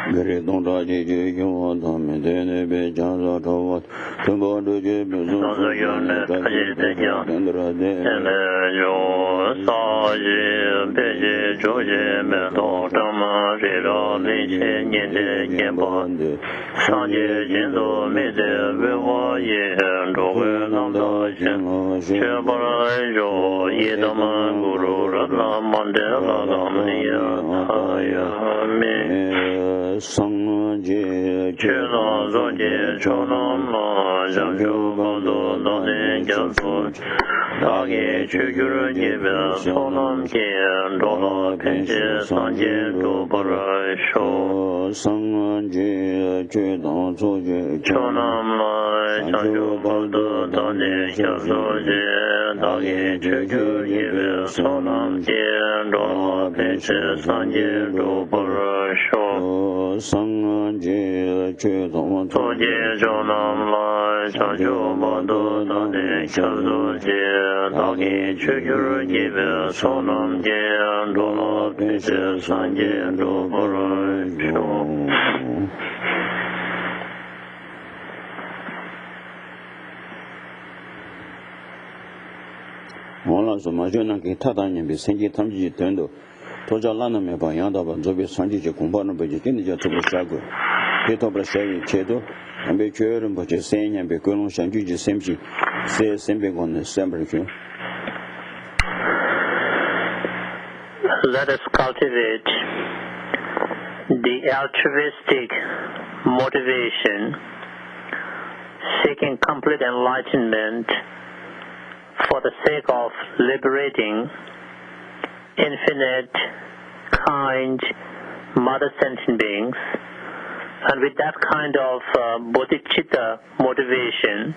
Tenzin Dorjee Sangye Chela Zongye Chonam La Jangyo Bando Dane Gyaltsen Dage Chugyur Nyebe Sonam Kien Dola Penche Sangye Dobara Sho Sangye Chedang Zongye Chonam La Jangyo Bando Dane Gyaltsen Dage Chugyur Nyebe Sonam Kien Dola Penche Sangye Dobara Sho Sangye Chedang Zongye Chonam La Jangyo Bando Dane Gyaltsen Dage Chugyur Nyebe Sonam Kien Dola Penche Sangye Dobara Sho Hola, somos yo que está también Senji Tamji Tendo. Toja Lana me bayanda ba zobe sanji je kumba no beje tin je to sago. Peto bra sai chedo, ambe chero bo je senya be kono sanji je semji. Se sembe gon sembre ke. Let us cultivate the altruistic motivation, seeking complete enlightenment for the sake of liberating infinite, kind, mother sentient beings, and with that kind of bodhicitta motivation,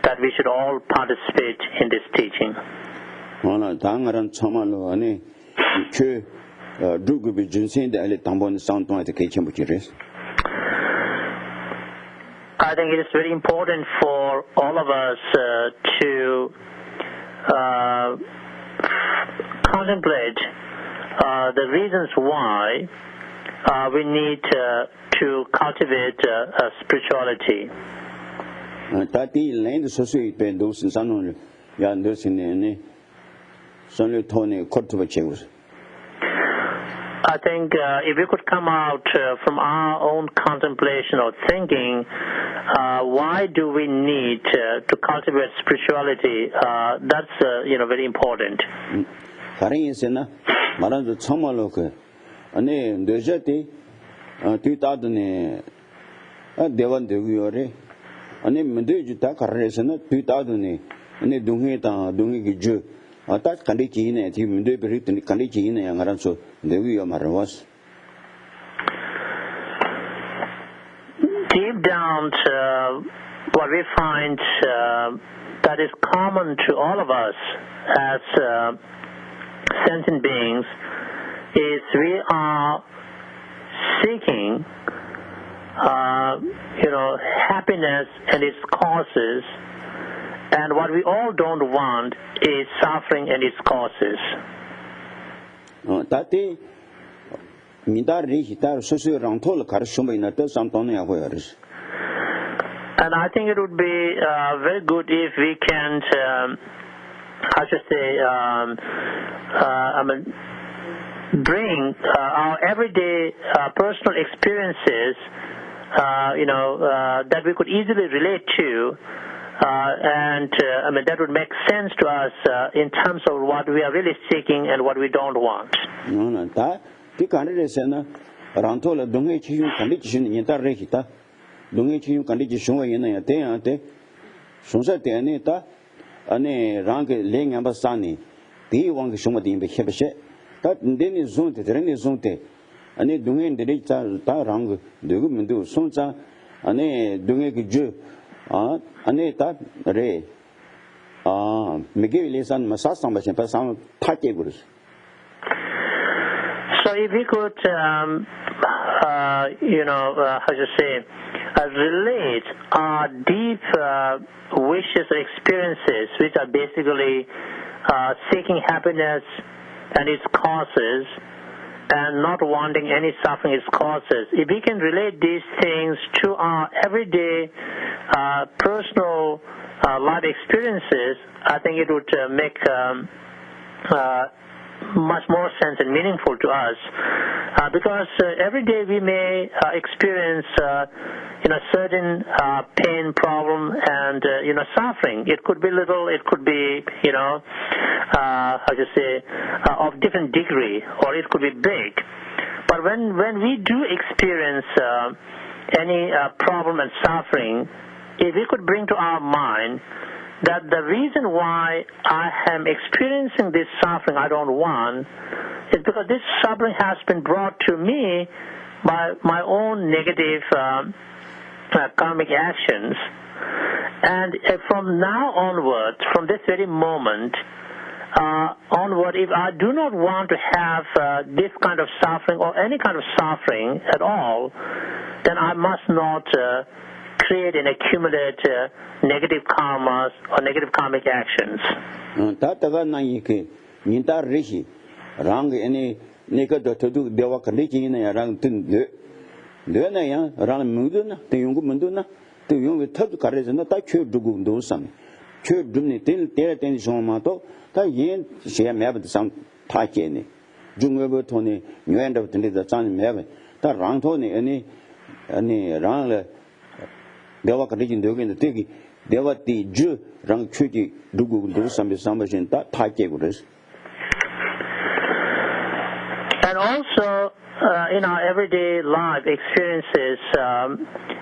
that we should all participate in this teaching. I think it is very important for all of us to contemplate the reasons why we need to cultivate spirituality. I think if we could come out from our own contemplation or thinking, why do we need to cultivate spirituality? That's very important. Deep down, what we find that is common to all of us as sentient beings is we are seeking, happiness and its causes, and what we all don't want is suffering and its causes. And I think it would be very good if we can, bring our everyday personal experiences, that we could easily relate to, and that would make sense to us in terms of what we are really seeking and what we don't want. So if we could, relate our deep wishes or experiences, which are basically seeking happiness and its causes, and not wanting any suffering its causes. If we can relate these things to our everyday personal life experiences, I think it would make much more sense and meaningful to us, because every day we may experience certain pain, problem, and suffering. It could be little, it could be of different degree, or it could be big. But when we do experience any problem and suffering, if we could bring to our mind that the reason why I am experiencing this suffering I don't want is because this suffering has been brought to me by my own negative karmic actions. And from now onward, from this very moment onward, if I do not want to have this kind of suffering or any kind of suffering at all, then I must not create and accumulate negative karmas or negative karmic actions. And also, in our everyday life experiences,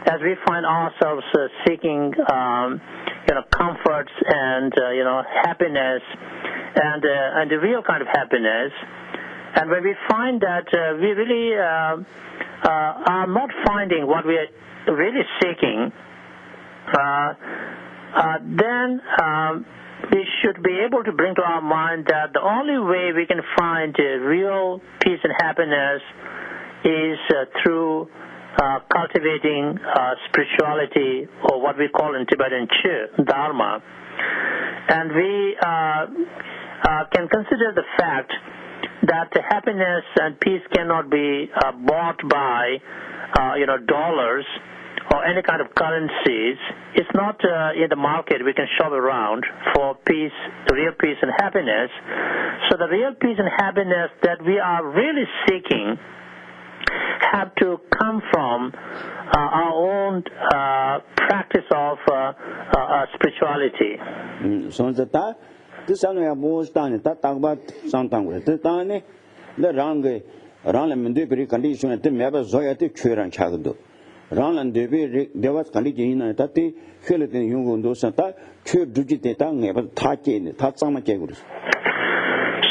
as we find ourselves seeking, comforts and happiness, and the real kind of happiness, and when we find that we really are not finding what we are really seeking, then we should be able to bring to our mind that the only way we can find real peace and happiness is through cultivating spirituality, or what we call in Tibetan Dharma. And we can consider the fact that the happiness and peace cannot be bought by dollars or any kind of currencies. It's not in the market we can shop around for peace, real peace and happiness. So the real peace and happiness that we are really seeking have to come from our own practice of spirituality.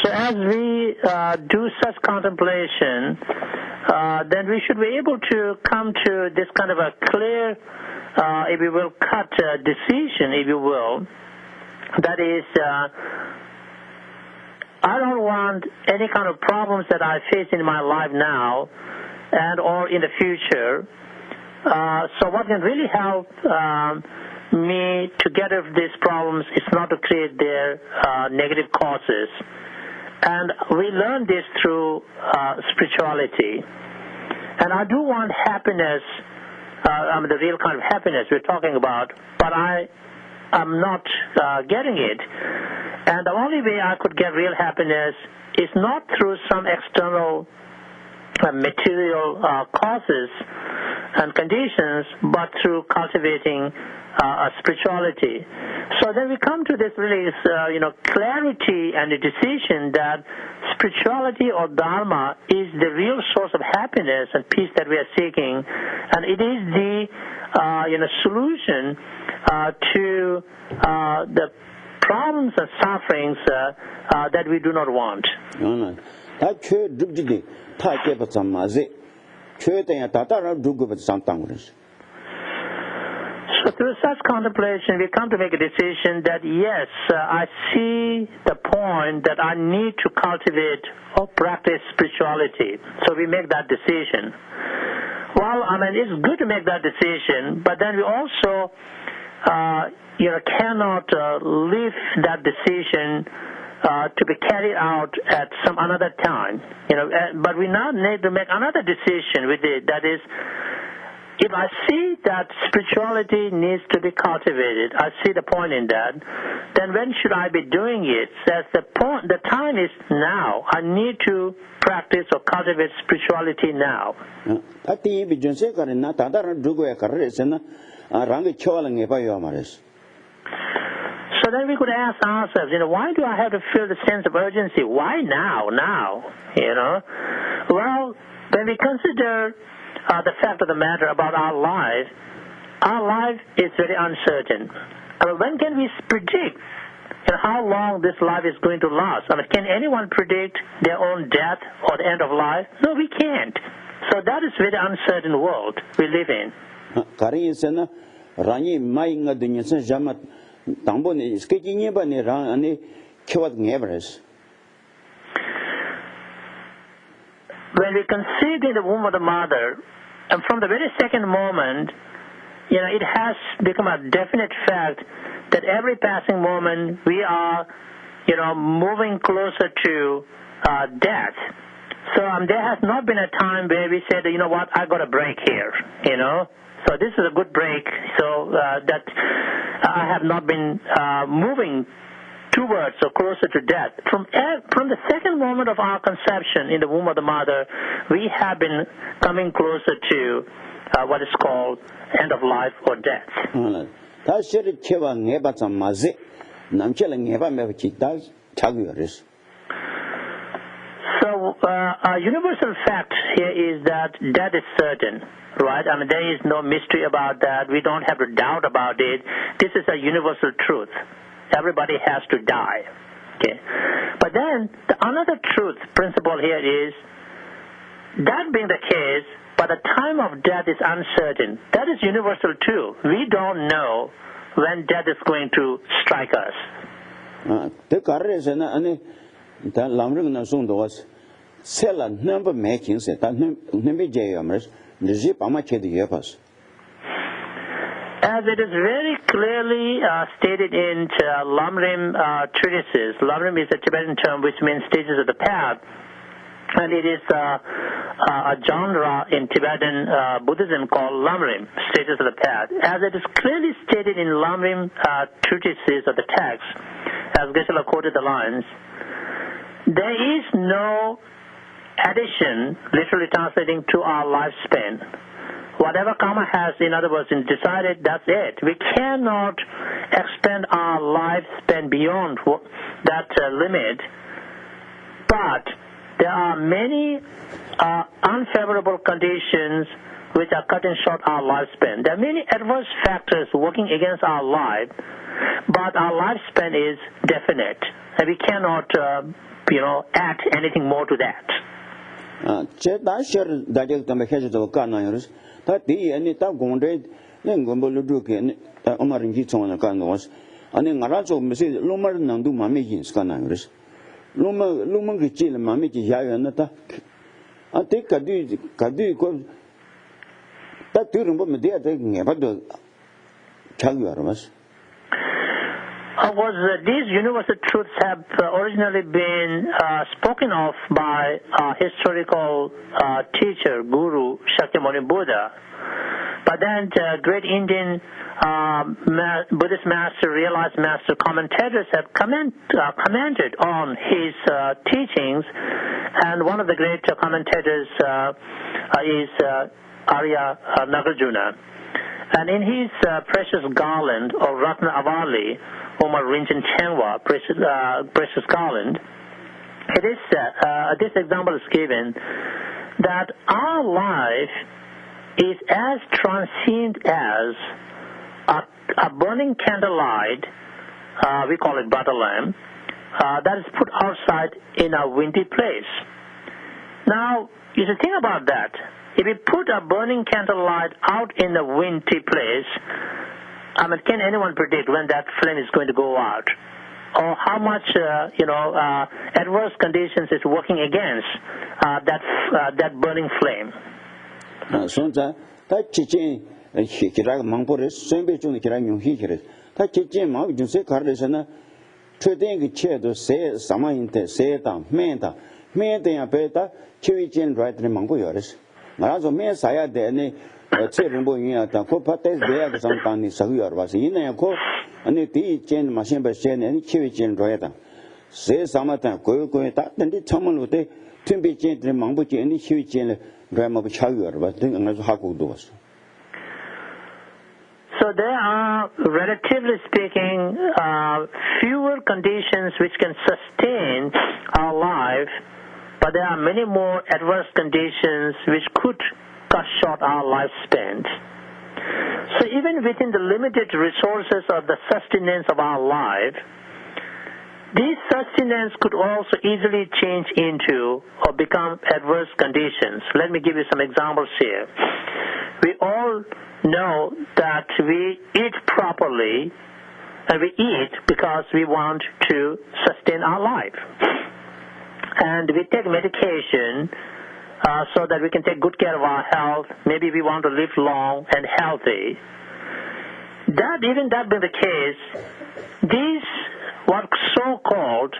So as we do such contemplation, then we should be able to come to this kind of a clear, if you will, cut decision, if you will. That is, I don't want any kind of problems that I face in my life now and or in the future. So what can really help me to get rid of these problems is not to create their negative causes. And we learn this through spirituality. And I do want happiness, the real kind of happiness we're talking about, but I'm not getting it. And the only way I could get real happiness is not through some external material causes and conditions, but through cultivating spirituality. So then we come to this really, clarity and a decision that spirituality or Dharma is the real source of happiness and peace that we are seeking, and it is the solution to the problems and sufferings that we do not want. So through such contemplation, we come to make a decision that, yes, I see the point that I need to cultivate or practice spirituality. So we make that decision. Well, it's good to make that decision, but then we also, cannot leave that decision to be carried out at some another time. But we now need to make another decision with it. That is, if I see that spirituality needs to be cultivated, I see the point in that, then when should I be doing it? That's the point. The time is now. I need to practice or cultivate spirituality now. So then we could ask ourselves, why do I have to feel the sense of urgency? Why now? Well, when we consider the fact of the matter about our life is very uncertain. When can we predict how long this life is going to last? Can anyone predict their own death or the end of life? No, we can't. So that is a very uncertain world we live in. When we conceived in the womb of the mother, and from the very second moment, it has become a definite fact that every passing moment we are, moving closer to death. So there has not been a time where we said, I got a break here, So this is a good break, so that I have not been moving towards or closer to death. From the second moment of our conception in the womb of the mother, we have been coming closer to what is called end of life or death. So a universal fact here is that death is certain, right? There is no mystery about that. We don't have to doubt about it. This is a universal truth. Everybody has to die. Okay. But then another truth principle here is, that being the case, but the time of death is uncertain. That is universal too. We don't know when death is going to strike us. As it is very clearly stated in Lamrim treatises. Lamrim is a Tibetan term which means stages of the path, and it is a genre in Tibetan Buddhism called Lamrim, stages of the path. As it is clearly stated in Lamrim treatises of the text, as Geshe quoted the lines, there is no addition, literally translating, to our lifespan. Whatever karma has, in other words, decided, that's it. We cannot expand our lifespan beyond that limit. But there are many unfavorable conditions which are cutting short our lifespan. There are many adverse factors working against our life, but our lifespan is definite, and we cannot, add anything more to that. These universal truths have originally been spoken of by historical teacher, Guru, Shakyamuni Buddha. But then the great Indian Buddhist master, realized master, commentators have commented on his teachings, and one of the great commentators is Arya Nagarjuna. And in his precious garland, or Ratna Avali, Omar Rinchen Chenwa, precious garland, it is this example is given that our life is as transient as a burning candlelight, we call it butter lamp, that is put outside in a windy place. Now, you should think about that. If we put a burning candlelight out in a windy place, can anyone predict when that flame is going to go out? Or how much, adverse conditions is working against that burning flame? trading chair to say someone in say down, menda, menda, beta, Chivijan right in Mongoyors. Marazo me saya de any Cherimbo in a copates there sometimes Sahuar was in a co, and it chain machine by chain and Chivijan rider. Say summertime, go that, then the Taman would take Timby chain in Mambuji and Chivijan ram of Chagur, but then another Haku doors. So there are, relatively speaking, fewer conditions which can sustain our life, but there are many more adverse conditions which could cut short our lifespan. So even within the limited resources of the sustenance of our life, these sustenance could also easily change into or become adverse conditions. Let me give you some examples here. We all know that we eat properly, and we eat because we want to sustain our life. And we take medication so that we can take good care of our health. Maybe we want to live long and healthy. Even that being the case, these what so-called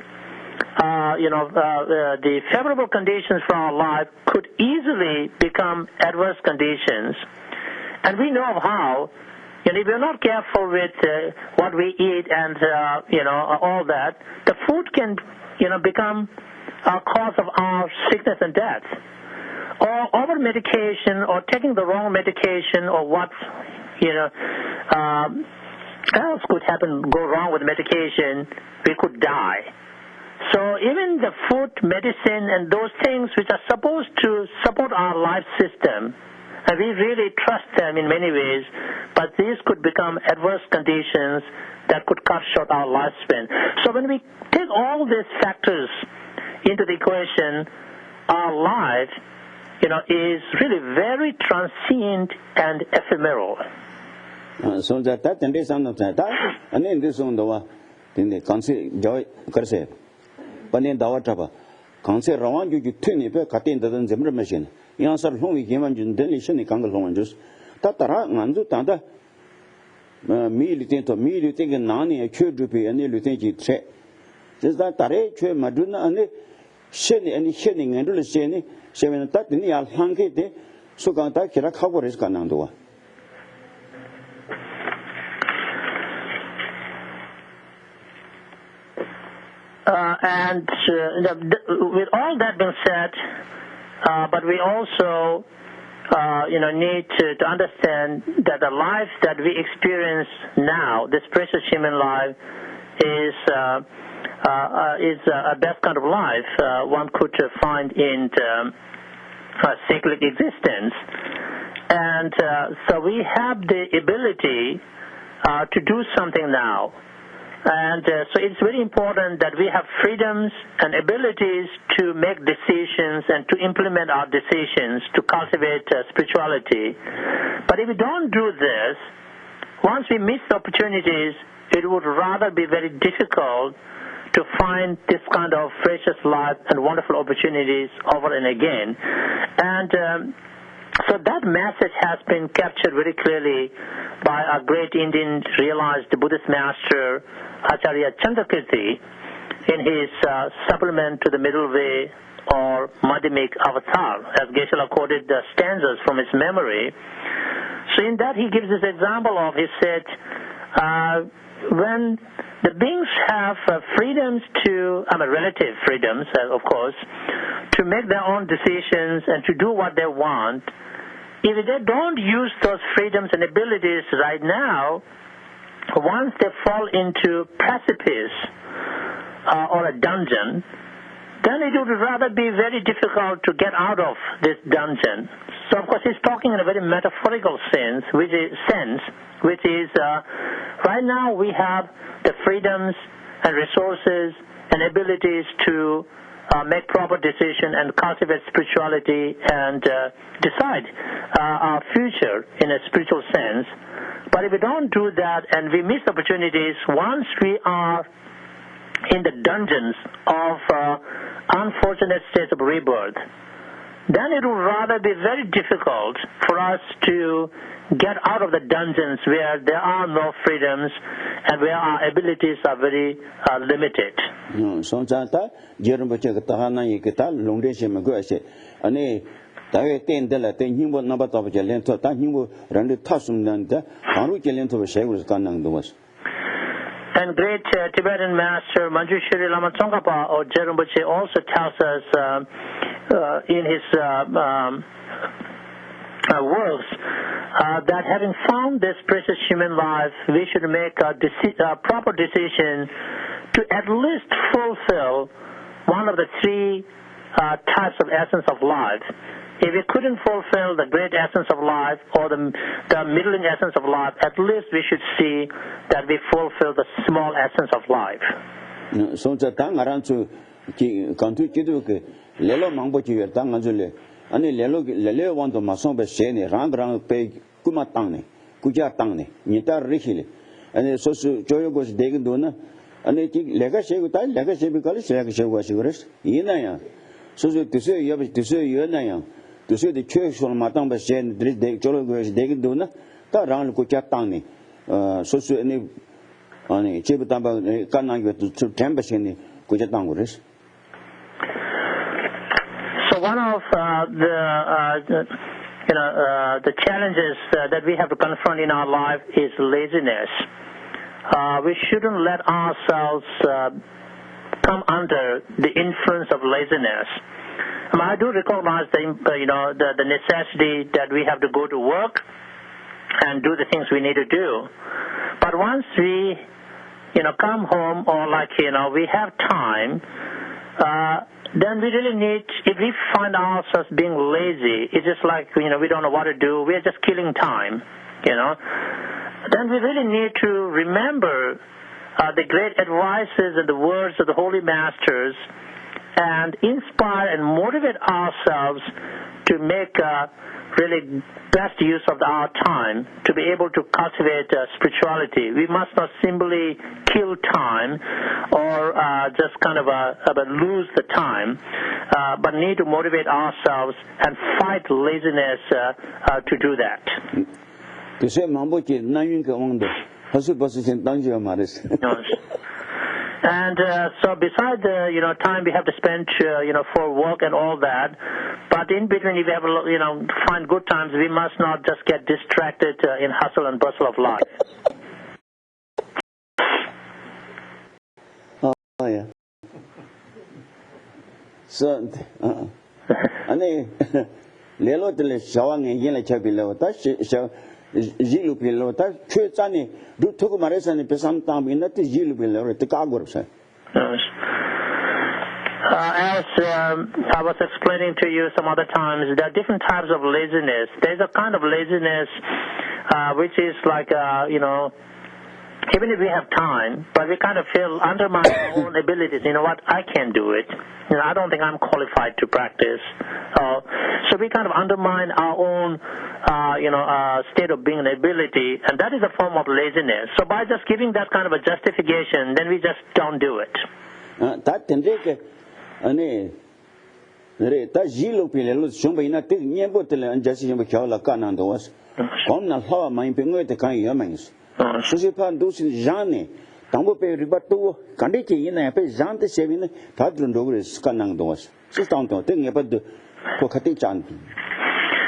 the favorable conditions for our life could easily become adverse conditions. And we know how, if we're not careful with what we eat and, all that, the food can, become a cause of our sickness and death. Or over medication or taking the wrong medication or what, else could go wrong with medication, we could die. So even the food, medicine, and those things which are supposed to support our life system, and we really trust them in many ways, but these could become adverse conditions that could cut short our lifespan. So when we take all these factors into the equation, our life, is really very transient and ephemeral. So that and this on that, and then this on the one, then they consider joy, curse. But then the water, consider around you turn it back in the Zimmer machine. Answer home we came and denison Kangalon juice. Tatara, Nandu Tanda, me lieutenant, Nani, a church, and lieutenant check. Just that Tare, Maduna, and Shenny and Shenning and Luciani, 7 that in the Alhanke, so can't I care cover is Ganandua. And with all that being said, but we also, need to understand that the life that we experience now, this precious human life, is a best kind of life one could find in cyclic existence. And so we have the ability to do something now. And so it's very important that we have freedoms and abilities to make decisions and to implement our decisions to cultivate spirituality. But if we don't do this, once we miss opportunities, it would rather be very difficult to find this kind of precious life and wonderful opportunities over and again. And so that message has been captured very clearly by our great Indian realized Buddhist master, Acharya Chandrakirti, in his supplement to the Middle Way or Madhyamik Avatar, as Geshe quoted the stanzas from his memory. So in that he gives this example of, he said, when the beings have freedoms relative freedoms, of course, to make their own decisions and to do what they want, if they don't use those freedoms and abilities right now, once they fall into precipice or a dungeon, then it would rather be very difficult to get out of this dungeon. So, of course, he's talking in a very metaphorical sense, which is right now we have the freedoms and resources and abilities to make proper decision and cultivate spirituality and decide our future in a spiritual sense. But if we don't do that and we miss opportunities, once we are in the dungeons of unfortunate states of rebirth, then it would rather be very difficult for us to get out of the dungeons where there are no freedoms and where our abilities are very limited. So that Jerumbacha Tahana Yikita, Longdeshim Goshi, and a Tayet de la Tin will number of Jalento, Tahimu, Randy Tassum Nanda, Haru Jalento Shagos Ganang was. And great Tibetan master Manjushri Lama Tsongkhapa or Jerumbache also tells us in his works that having found this precious human life, we should make a proper decision to at least fulfill one of the three types of essence of life. If we couldn't fulfill the great essence of life or the middling essence of life, at least we should see that we fulfill the small essence of life. So the tang around to country Kiduke, Lelo Mambochi, Tangazule, and Lelo want to Mason Bessene, Rang Pay Kumatane, Kuja Tane, Nita Richili, and so Joyo goes Dagan Dona, and they think Legacy with Legacy because Legacy was yours. Yenaya. So to say you have to say Yenaya. To say the church from Matang Basen, the Jolo goes Dagan Dona, Taran Kuja Tane, so any on a Chibutamba Kananga to 10% Kujatanguris. So one of the challenges that we have to confront in our life is laziness. We shouldn't let ourselves come under the influence of laziness. I do recognize the necessity that we have to go to work and do the things we need to do. But once we come home or we have time, then we really need, if we find ourselves being lazy, it's just like, we don't know what to do, we're just killing time, then we really need to remember the great advices and the words of the Holy Masters and inspire and motivate ourselves to make really best use of our time to be able to cultivate spirituality. We must not simply kill time or just kind of lose the time, but need to motivate ourselves and fight laziness to do that. And so besides the time we have to spend for work and all that, but in between if we have find good times, we must not just get distracted in hustle and bustle of life. Oh yeah. So ane lelo tele shawang yin la chapilo ta jilu pilo ta chue chani du thuku maresani pesam tam inati jilu pilo te kagursa. As I was explaining to you some other times, there are different types of laziness. There's a kind of laziness which is like, even if we have time, but we kind of feel undermine our own abilities. You know what? I can't do it. I don't think I'm qualified to practice. So we kind of undermine our own, state of being and ability, and that is a form of laziness. So by just giving that kind of a justification, then we just don't do it. That ane re ta jilo pilelo shumba ina te nyembo tele anjasi shumba khala kana ndos kom na hawa mai pengoe te kan yamens susi pan dosi jane tambo pe ribatu kande ke ina pe jante sevine ta dundogre skanang dos si tanto te ngepa de ko khati chan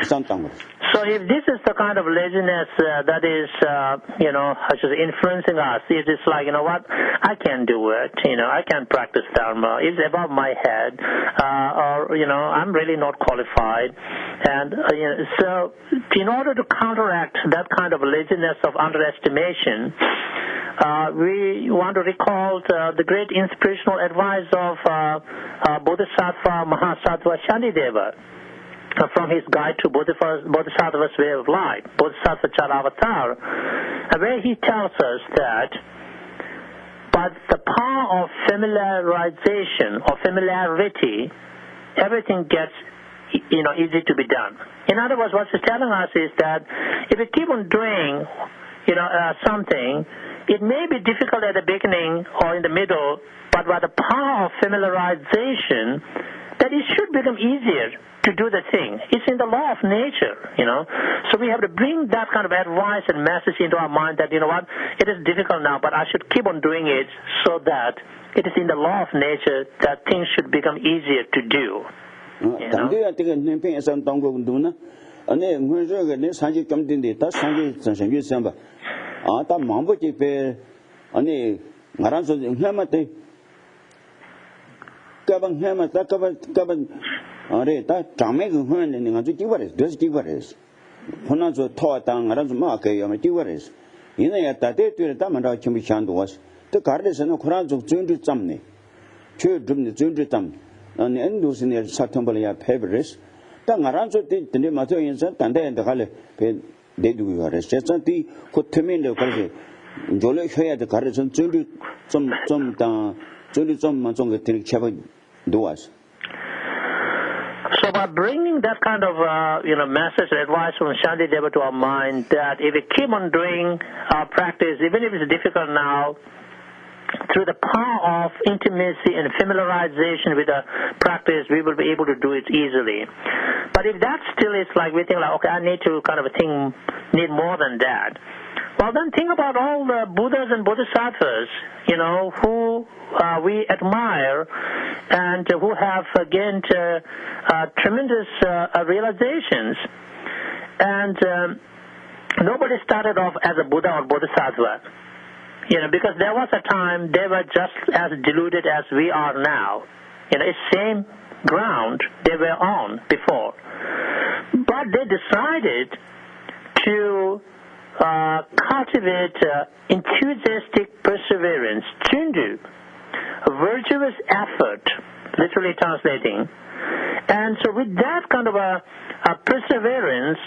santang. So if this is the kind of laziness that is, influencing us, it is like, what, I can't do it, I can't practice Dharma, it's above my head, or, I'm really not qualified. And so in order to counteract that kind of laziness of underestimation, we want to recall the great inspirational advice of Bodhisattva Mahasattva Shantideva. From his guide to Bodhisattva's way of life, Bodhisattva Charavatar, where he tells us that by the power of familiarization or familiarity, everything gets easy to be done. In other words, what he's telling us is that if we keep on doing something, it may be difficult at the beginning or in the middle, but by the power of familiarization, that it should become easier to do the thing. It's in the law of nature, So we have to bring that kind of advice and message into our mind that, what, it is difficult now, but I should keep on doing it so that it is in the law of nature that things should become easier to do. So by bringing that kind of message and advice from Shanti Deva to our mind, that if we keep on doing our practice, even if it's difficult now, through the power of intimacy and familiarization with the practice, we will be able to do it easily. But if that still is like we think like, okay, I need to kind of need more than that. Well, then think about all the Buddhas and Bodhisattvas, who we admire and who have gained tremendous realizations. And nobody started off as a Buddha or Bodhisattva, because there was a time they were just as deluded as we are now. It's same ground they were on before. But they decided to cultivate enthusiastic perseverance, chundu, virtuous effort, literally translating. And so with that kind of a perseverance,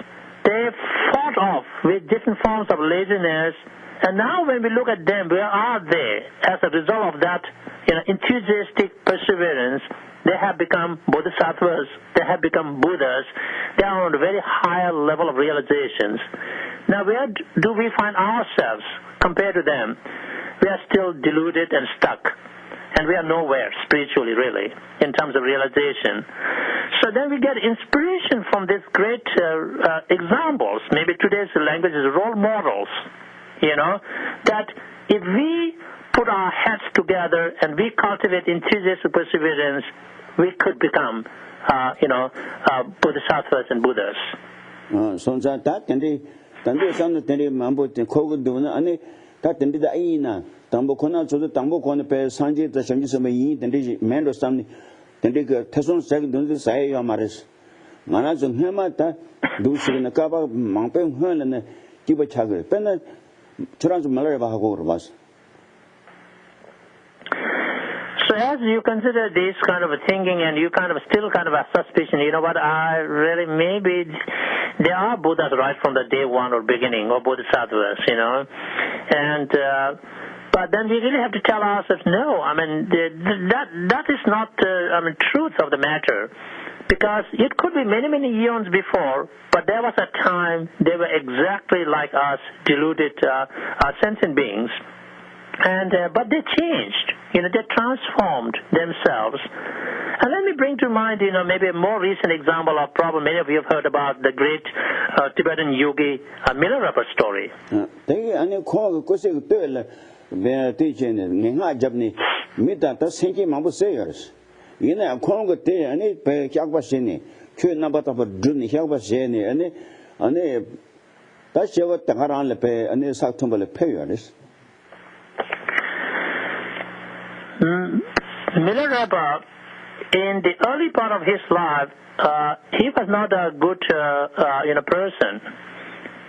they fought off with different forms of laziness. And now when we look at them, where are they? As a result of that enthusiastic perseverance, they have become bodhisattvas, they have become Buddhas, they are on a very higher level of realizations. Now where do we find ourselves compared to them? We are still deluded and stuck, and we are nowhere spiritually really in terms of realization. So then we get inspiration from these great examples, maybe today's language is role models, that if we put our heads together and we cultivate enthusiastic perseverance, we could become, bodhisattvas and Buddhas. So that So as you consider this kind of a thinking and you kind of still kind of a suspicion, maybe there are Buddhas right from the day one or beginning, or Bodhisattvas, and but then we really have to tell ourselves, no, that is not truth of the matter, because it could be many, many eons before, but there was a time they were exactly like us, deluded sentient beings. And but they changed, they transformed themselves. And let me bring to mind, maybe a more recent example of problem many of you have heard about, the great Tibetan yogi Milarepa story. Milarepa, in the early part of his life, he was not a good person.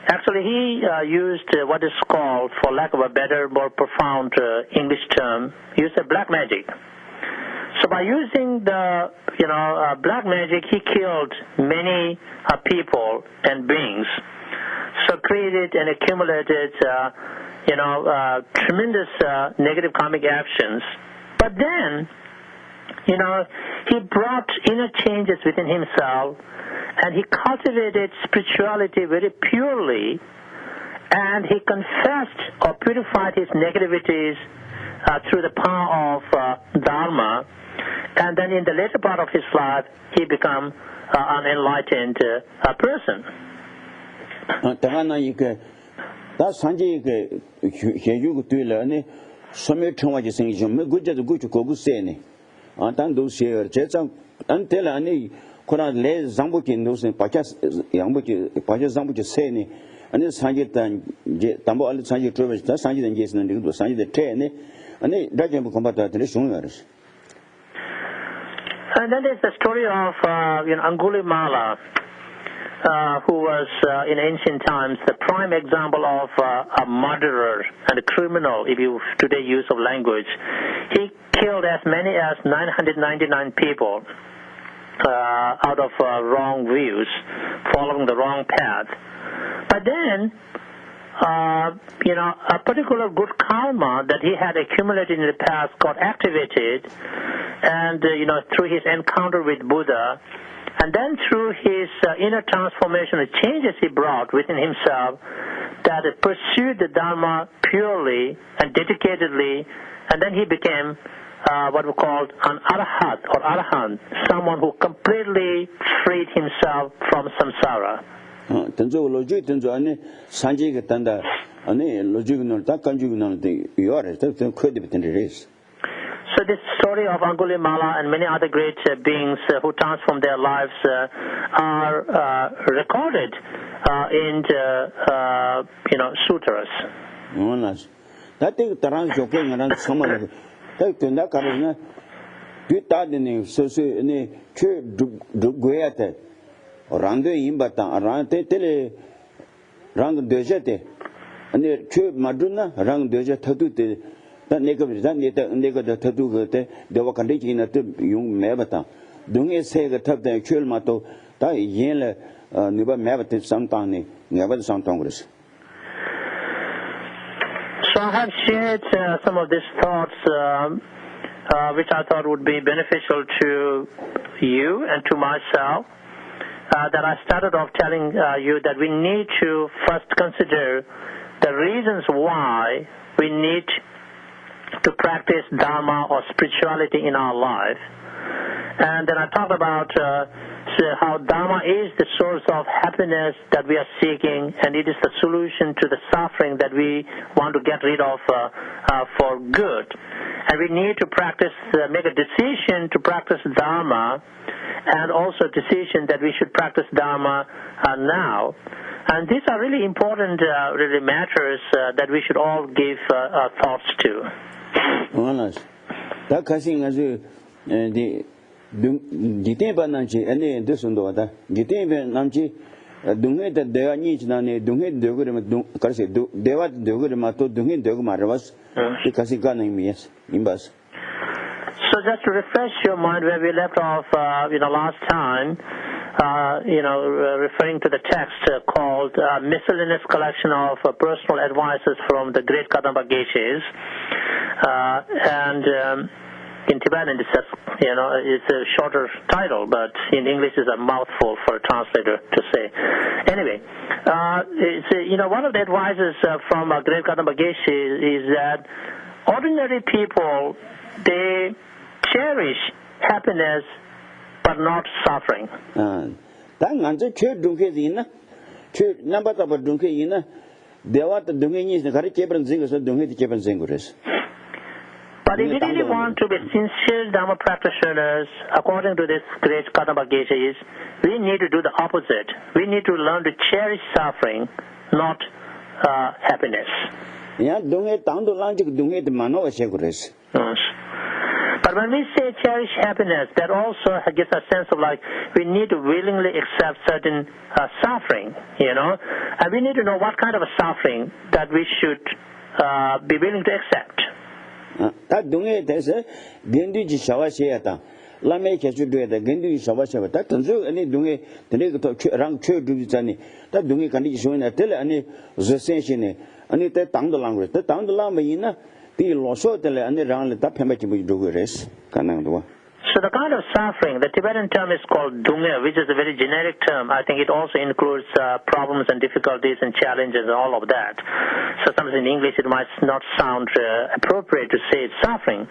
Actually, he used what is called, for lack of a better, more profound English term, used black magic. So by using the black magic, he killed many people and beings. So created and accumulated tremendous negative karmic actions. But then, he brought inner changes within himself, and he cultivated spirituality very purely, and he confessed or purified his negativities through the power of Dharma, And then in the later part of his life, he became an enlightened person. That's Sanjay Heyu to learn. Some Chamaji sing, good to go to Kogusene. Antando share, Jetson, until any Koran lay Zambuki knows in Pachas Zambuki Sene, and then Sanjay Tambo Sanjay Travis, that's Sanjay and Jason and Sanjay the train, and they Dragon combat at the Shungers. And then there's the story of Angulimala, who was in ancient times the prime example of a murderer and a criminal, if you today use of language. He killed as many as 999 people out of wrong views, following the wrong path. But then, a particular good karma that he had accumulated in the past got activated, and through his encounter with Buddha, and then through his inner transformation, the changes he brought within himself, that pursued the Dharma purely and dedicatedly, and then he became what we call an arahat or arahant, someone who completely freed himself from samsara. Tenzo logic, Tenzo, and Sanjay Tanda, and logic, that conjugate, you are a credit in the race. So this story of Angulimala and many other great beings who transformed their lives are recorded in the sutras. That thing Taran joking around someone. That Karina, you thought in the so Guete or Rando Imbata, around Tele Rang Dejete, and the Chu Maduna, Rang Deja Tatu. That nigga tattoo, they were conditioning a young Mabata. Don't you say the top the chill mato, that yell never Mabata sometime, never some Congress. So I have shared some of these thoughts, which I thought would be beneficial to you and to myself. That I started off telling you that we need to first consider the reasons why we need to practice Dharma or spirituality in our life. And then I talked about how Dharma is the source of happiness that we are seeking, and it is the solution to the suffering that we want to get rid of for good. And we need to practice, make a decision to practice Dharma, and also a decision that we should practice Dharma now. And these are really important really matters that we should all give thoughts to. That casting as the Gitemba Nanchi, and this one, Gitemba Namchi, Dunga that they are needs, Nani, Dunga, Dugurima, they were Dugurimato, Dunga, Dugmaravas, because he got him, yes, in bus. So just to refresh your mind where we left off, last time, referring to the text called Miscellaneous Collection of Personal Advices from the Great Kadampa Geshes, and in Tibetan it's a shorter title, but in English it's a mouthful for a translator to say. Anyway, one of the advices from Great Kadampa Geshe is that ordinary people, they cherish happiness but not suffering. Tanganza church Dunkina, church number of Dunkina, they want the Dunkinis, the Karakepan singers, and Dunkipan singers. But if we really want to be sincere Dharma practitioners, according to this great Kadampa Geshe, we need to do the opposite. We need to learn to cherish suffering, not happiness. Yeah, don't get down to lunch, don't get the mano asegures. But when we say cherish happiness, that also gives a sense of like we need to willingly accept certain suffering, and we need to know what kind of a suffering that we should be willing to accept. That don't get this, Gendu Shawasheta. La make as you do it, Gendu Shawasheva. That doesn't do any doing it, the nigga around church do it any. That doing condition, I tell any the sensation, and it down the language. The down the lamina. So So the kind of suffering, the Tibetan term is called dunga, which is a very generic term. I think it also includes problems and difficulties and challenges and all of that. So sometimes in English it might not sound appropriate to say it's suffering,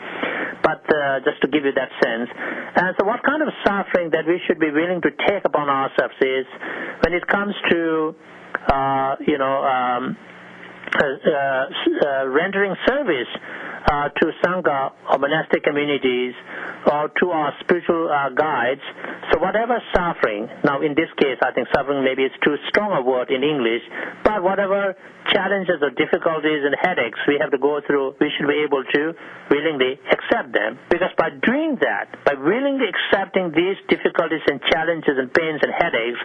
but just to give you that sense. And so what kind of suffering that we should be willing to take upon ourselves is when it comes to, rendering service to Sangha or monastic communities or to our spiritual guides. So whatever suffering, now in this case I think suffering maybe is too strong a word in English, but whatever challenges or difficulties and headaches we have to go through, we should be able to willingly accept them. Because by doing that, by willingly accepting these difficulties and challenges and pains and headaches,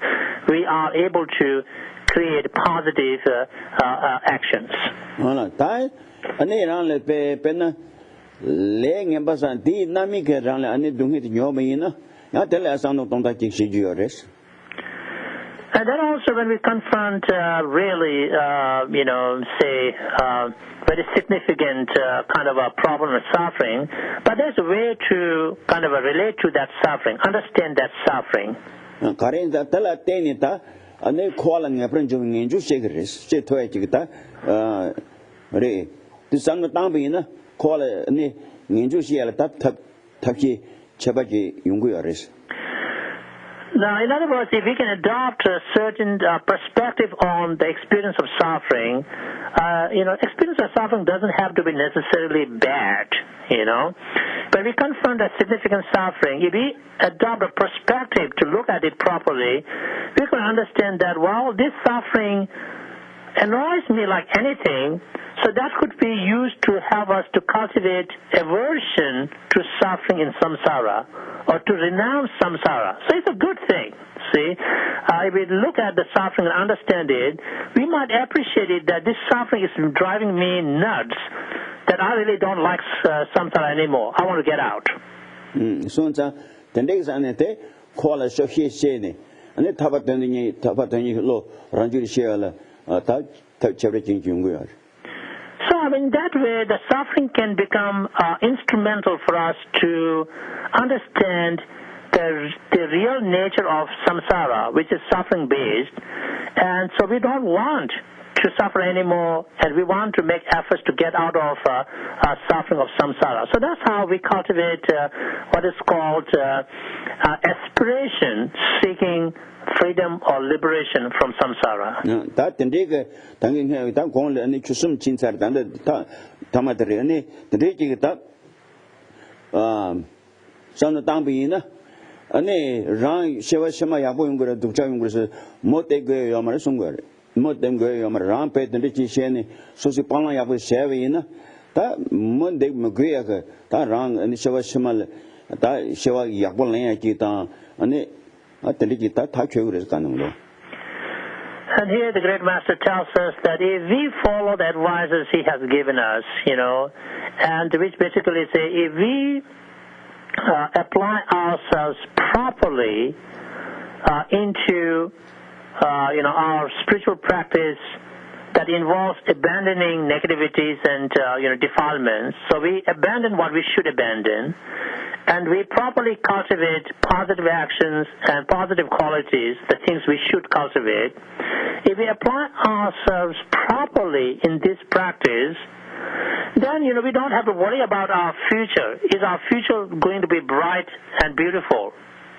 we are able to create positive actions. Ani rang le pe na le ngem ba san di na mi ke rang le ani dung hit nyo me na ya tel asang no tong ta jik shi ju res. And then also when we confront really, say very significant kind of a problem or suffering, but there's a way to kind of relate to that suffering, understand that suffering. Karin da tel te ni ta ani khwa la nge pren ju nge ju she res che thoe chi ta re the sang tang bi na call ni ngin ju xie la ta ji cheba ji yung gu res. Now, in other words, if we can adopt a certain perspective on the experience of suffering, experience of suffering doesn't have to be necessarily bad, When we confront a significant suffering, if we adopt a perspective to look at it properly, we can understand that, well, this suffering annoys me like anything, so that could be used to help us to cultivate aversion to suffering in samsara or to renounce samsara. So it's a good thing. See, if we look at the suffering and understand it, we might appreciate it that this suffering is driving me nuts, that I really don't like samsara anymore. I want to get out. So, the next anete call a shohi and it tabatani lo ranjuri share ta chabreting jungu. So, in that way, the suffering can become instrumental for us to understand the real nature of samsara, which is suffering-based. And so we don't want to suffer anymore, and we want to make efforts to get out of suffering of samsara. So that's how we cultivate what is called aspiration, seeking freedom or liberation from samsara. That the tanging here, that going and chusum chinsar than the tamatari, the raging that son of Dambina, and rang Sheva Shema Yabunga to Changus, Mote Gayamar Sungar, Motem Gayamar Rampet, and Richie Shani, Sosipana Yabu Shavina, that Monday Maguia, that rang and Sheva Shema, that Sheva Yabulana Gita, and it. And here the great master tells us that if we follow the advices he has given us, and which basically say if we apply ourselves properly into our spiritual practice that involves abandoning negativities and defilements, so we abandon what we should abandon, and we properly cultivate positive actions and positive qualities, the things we should cultivate. If we apply ourselves properly in this practice, then, we don't have to worry about our future. Is our future going to be bright and beautiful?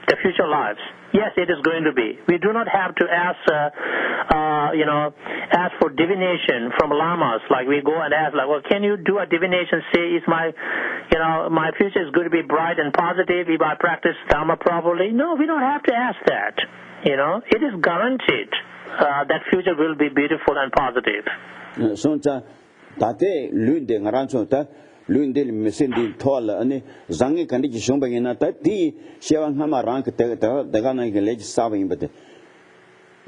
The future lives? Yes, it is going to be. We do not have to ask for divination from lamas. Like we go and ask, well, can you do a divination? Say, is my future is going to be bright and positive if I practice Dhamma properly? No, we don't have to ask that. It is guaranteed that future will be beautiful and positive. So, tate lunde ngarancho ta lunde mesendi tola ane zangi kandi jishomba ina ta ti shewang hama rank te daga na ge lej sawa imbate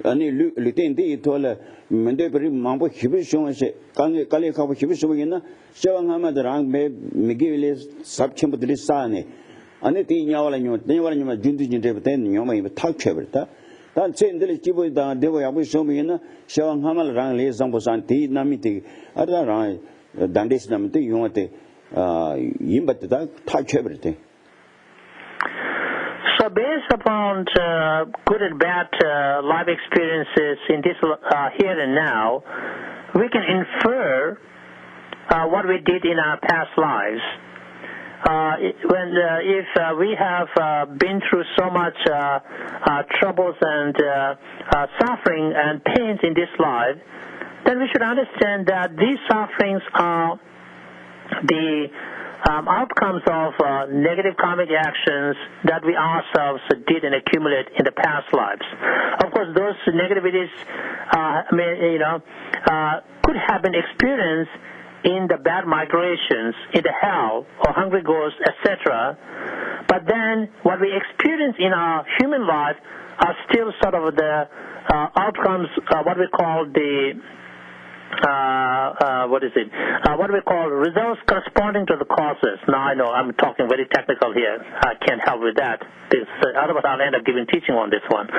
ane luten di tola mende peri mambo hibi shoma she kange kale khabu hibi shoma ina shewang hama da rang me migile sab chembu dili sa ne ane ti nyawala nyo jundi jinde bate nyoma iba thak cheberta dan chendele jibo da dewa yabu shoma ina shewang hama rang le zambo san ti namiti ada rang dandis namite yongate imbate da thak cheberta. based upon good and bad life experiences in this here and now, we can infer what we did in our past lives. If we have been through so much troubles and suffering and pains in this life, then we should understand that these sufferings are the outcomes of negative karmic actions that we ourselves did and accumulate in the past lives. Of course, those negativities, could have been experienced in the bad migrations, in the hell or hungry ghosts, etc. But then what we experience in our human life are still sort of the outcomes, what we call the what we call results corresponding to the causes. Now I know I'm talking very technical here. I can't help with that. Otherwise I'll end up giving teaching on this one.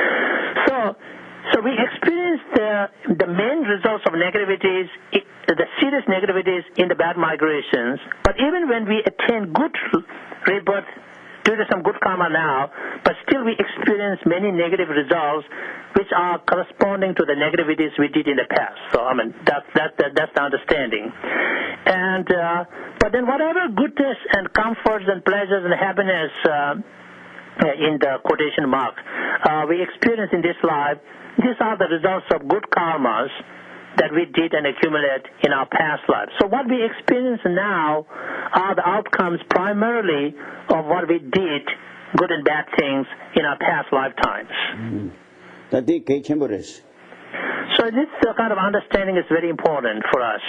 So we experience the main results of negativities, the serious negativities in the bad migrations. But even when we attain good rebirth due to some good karma now, but still we experience many negative results which are corresponding to the negativities we did in the past. So I mean that's the understanding. And but then whatever goodness and comforts and pleasures and happiness in the quotation mark we experience in this life, these are the results of good karmas that we did and accumulate in our past lives. So what we experience now are the outcomes primarily of what we did, good and bad things, in our past lifetimes. So this kind of understanding is very important for us.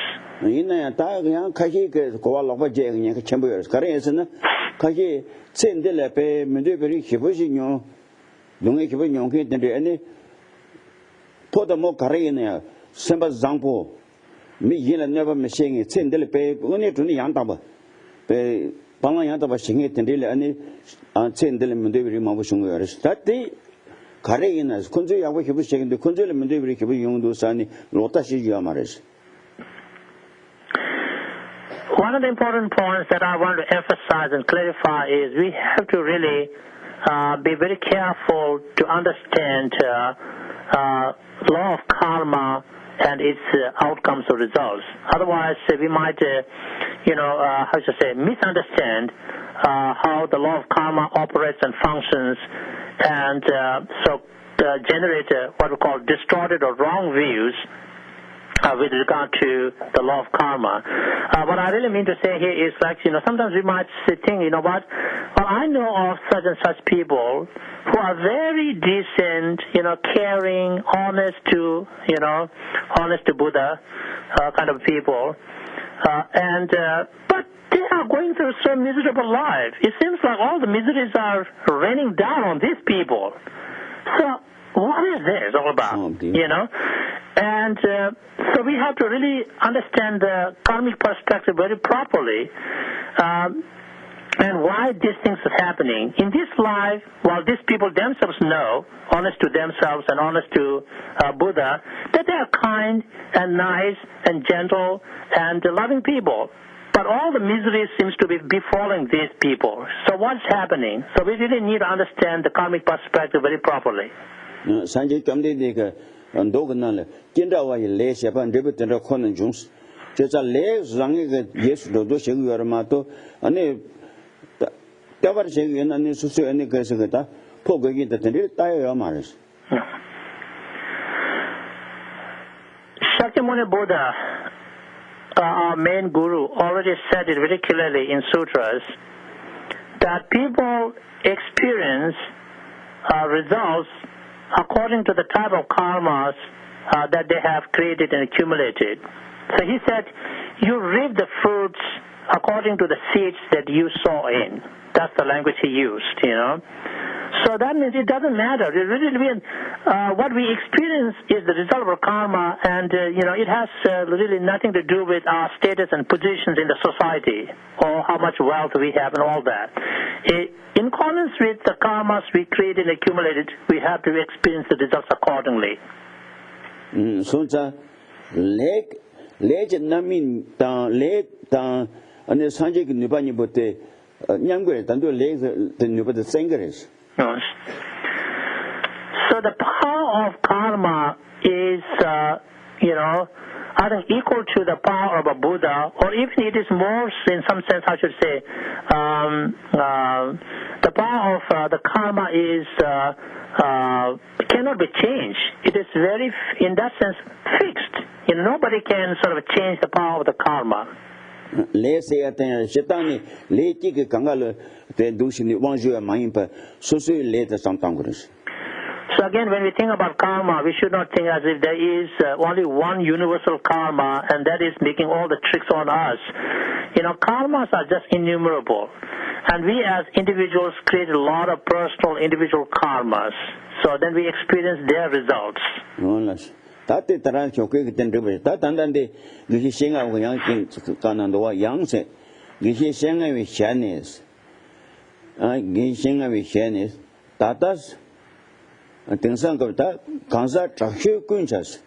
Semba Zampo, me yell never machine it, send the pay only to the Yantaba. Pay Palayantaba sing it and really send the Mundavi Mavashunga. That day, Karenas, Kunzi, I was shaking the Kunzi Mundavi Yundu Sani, Lotashi Yamaris. One of the important points that I want to emphasize and clarify is we have to really be very careful to understand law of karma and its outcomes or results. Otherwise, we might, misunderstand how the law of karma operates and functions, and generate what we call distorted or wrong views with regard to the law of karma. What I really mean to say here is sometimes we might think, well, I know of such and such people who are very decent, caring, honest to Buddha kind of people, but they are going through so miserable life. It seems like all the miseries are raining down on these people. So what is this all about? And so we have to really understand the karmic perspective very properly, and why these things are happening. In this life, while these people themselves know, honest to themselves and honest to Buddha, that they are kind and nice and gentle and loving people. But all the misery seems to be befalling these people. So what's happening? So we really need to understand the karmic perspective very properly. Shakyamuni Buddha, our main guru, already said it very clearly in sutras that people experience results according to the type of karmas that they have created and accumulated. So he said, you reap the fruits according to the seeds that you sow in. That's the language he used, So that means it doesn't matter. It really means what we experience is the result of our karma, and it has really nothing to do with our status and positions in the society or how much wealth we have and all that. In accordance with the karmas we created and accumulated, we have to experience the results accordingly. So the leg namin and the Sanjay Nubani Bote Nyangwe, and the legs the Nubata Sangaris. Yes. So the power of karma is, I think equal to the power of a Buddha, or even it is more, in some sense, I should say, the power of the karma is cannot be changed. It is very, in that sense, fixed. Nobody can sort of change the power of the karma. So again, when we think about karma, we should not think as if there is only one universal karma, and that is making all the tricks on us. Karmas are just innumerable. And we as individuals create a lot of personal individual karmas. So then we experience their results. Tenzin Dorjee kansa chakshyu kunchas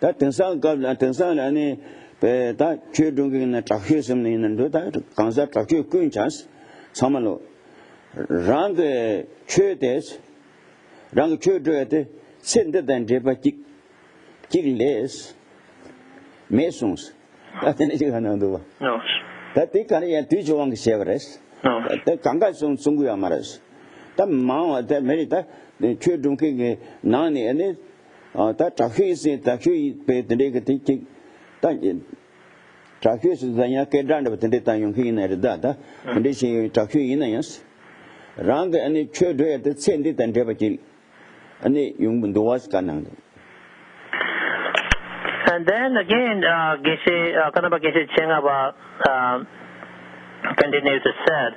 ta tenzin ane pe ta chudung na chakshyu semne nando ta kansa chakshyu kunchas samalo rang chudes rang chudete sende dan jeba les mesons ta tene jiganando No. ta tikani ya tujwang sevres No. ta kanga sunguya maras ta ma ta merita chudung nani ane ta chakshyu se chakshyu pe tene ke ta chakshyu se danya ke danda tene ta yung hin er da ta ande se chakshyu inayas rang ane chudwe de sende dan jeba ane yung bunduwas kanang. And then again, Kadampa Geshe Chengaba continues to say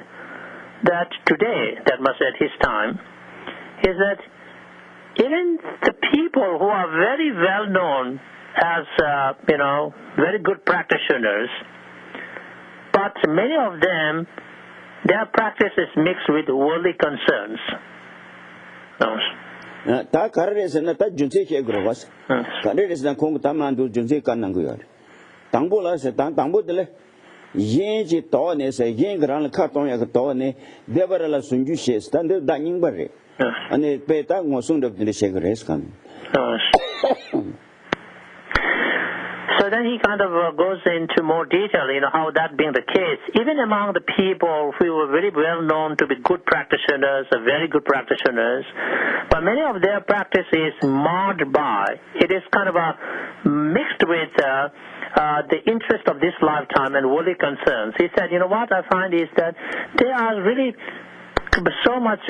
that today, that must at his time, is that even the people who are very well known as, very good practitioners, but many of them, their practice is mixed with worldly concerns. Ta karres na ta junse che grovas karres na kong ta mandu junse kanang go yar tangbo la se tangbo de le yin ji to ne se yin gran ka tong ya to ne debar la sunju she stand da ning bare ane pe ta ngo sung de ne she gres kan. So then he kind of goes into more detail, how that being the case, even among the people who were very well known to be good practitioners, very good practitioners, but many of their practice is marred by, it is kind of mixed with the interest of this lifetime and worldly concerns. He said, what I find is that they are really so much,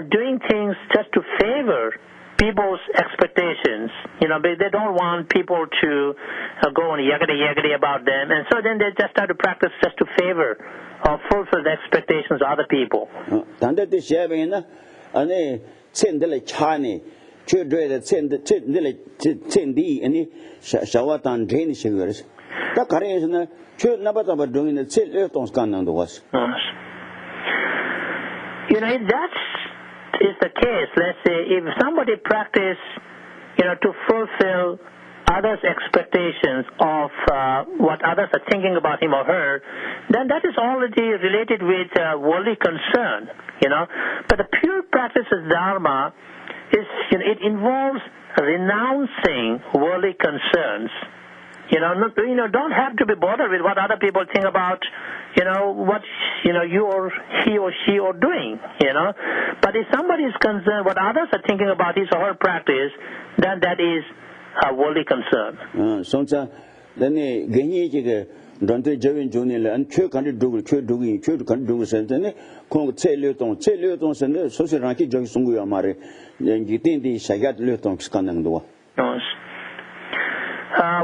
doing things just to favor people's expectations, they don't want people to go on yakety about them, and so then they just start to practice just to favor or fulfill the expectations of other people. That's is the case. Let's say if somebody practice, to fulfill others' expectations of what others are thinking about him or her, then that is already related with worldly concern, But the pure practice of Dharma is, it involves renouncing worldly concerns. Don't have to be bothered with what other people think about, what, you or he or she are doing, But if somebody is concerned what others are thinking about his or her practice, then that is a worldly concern.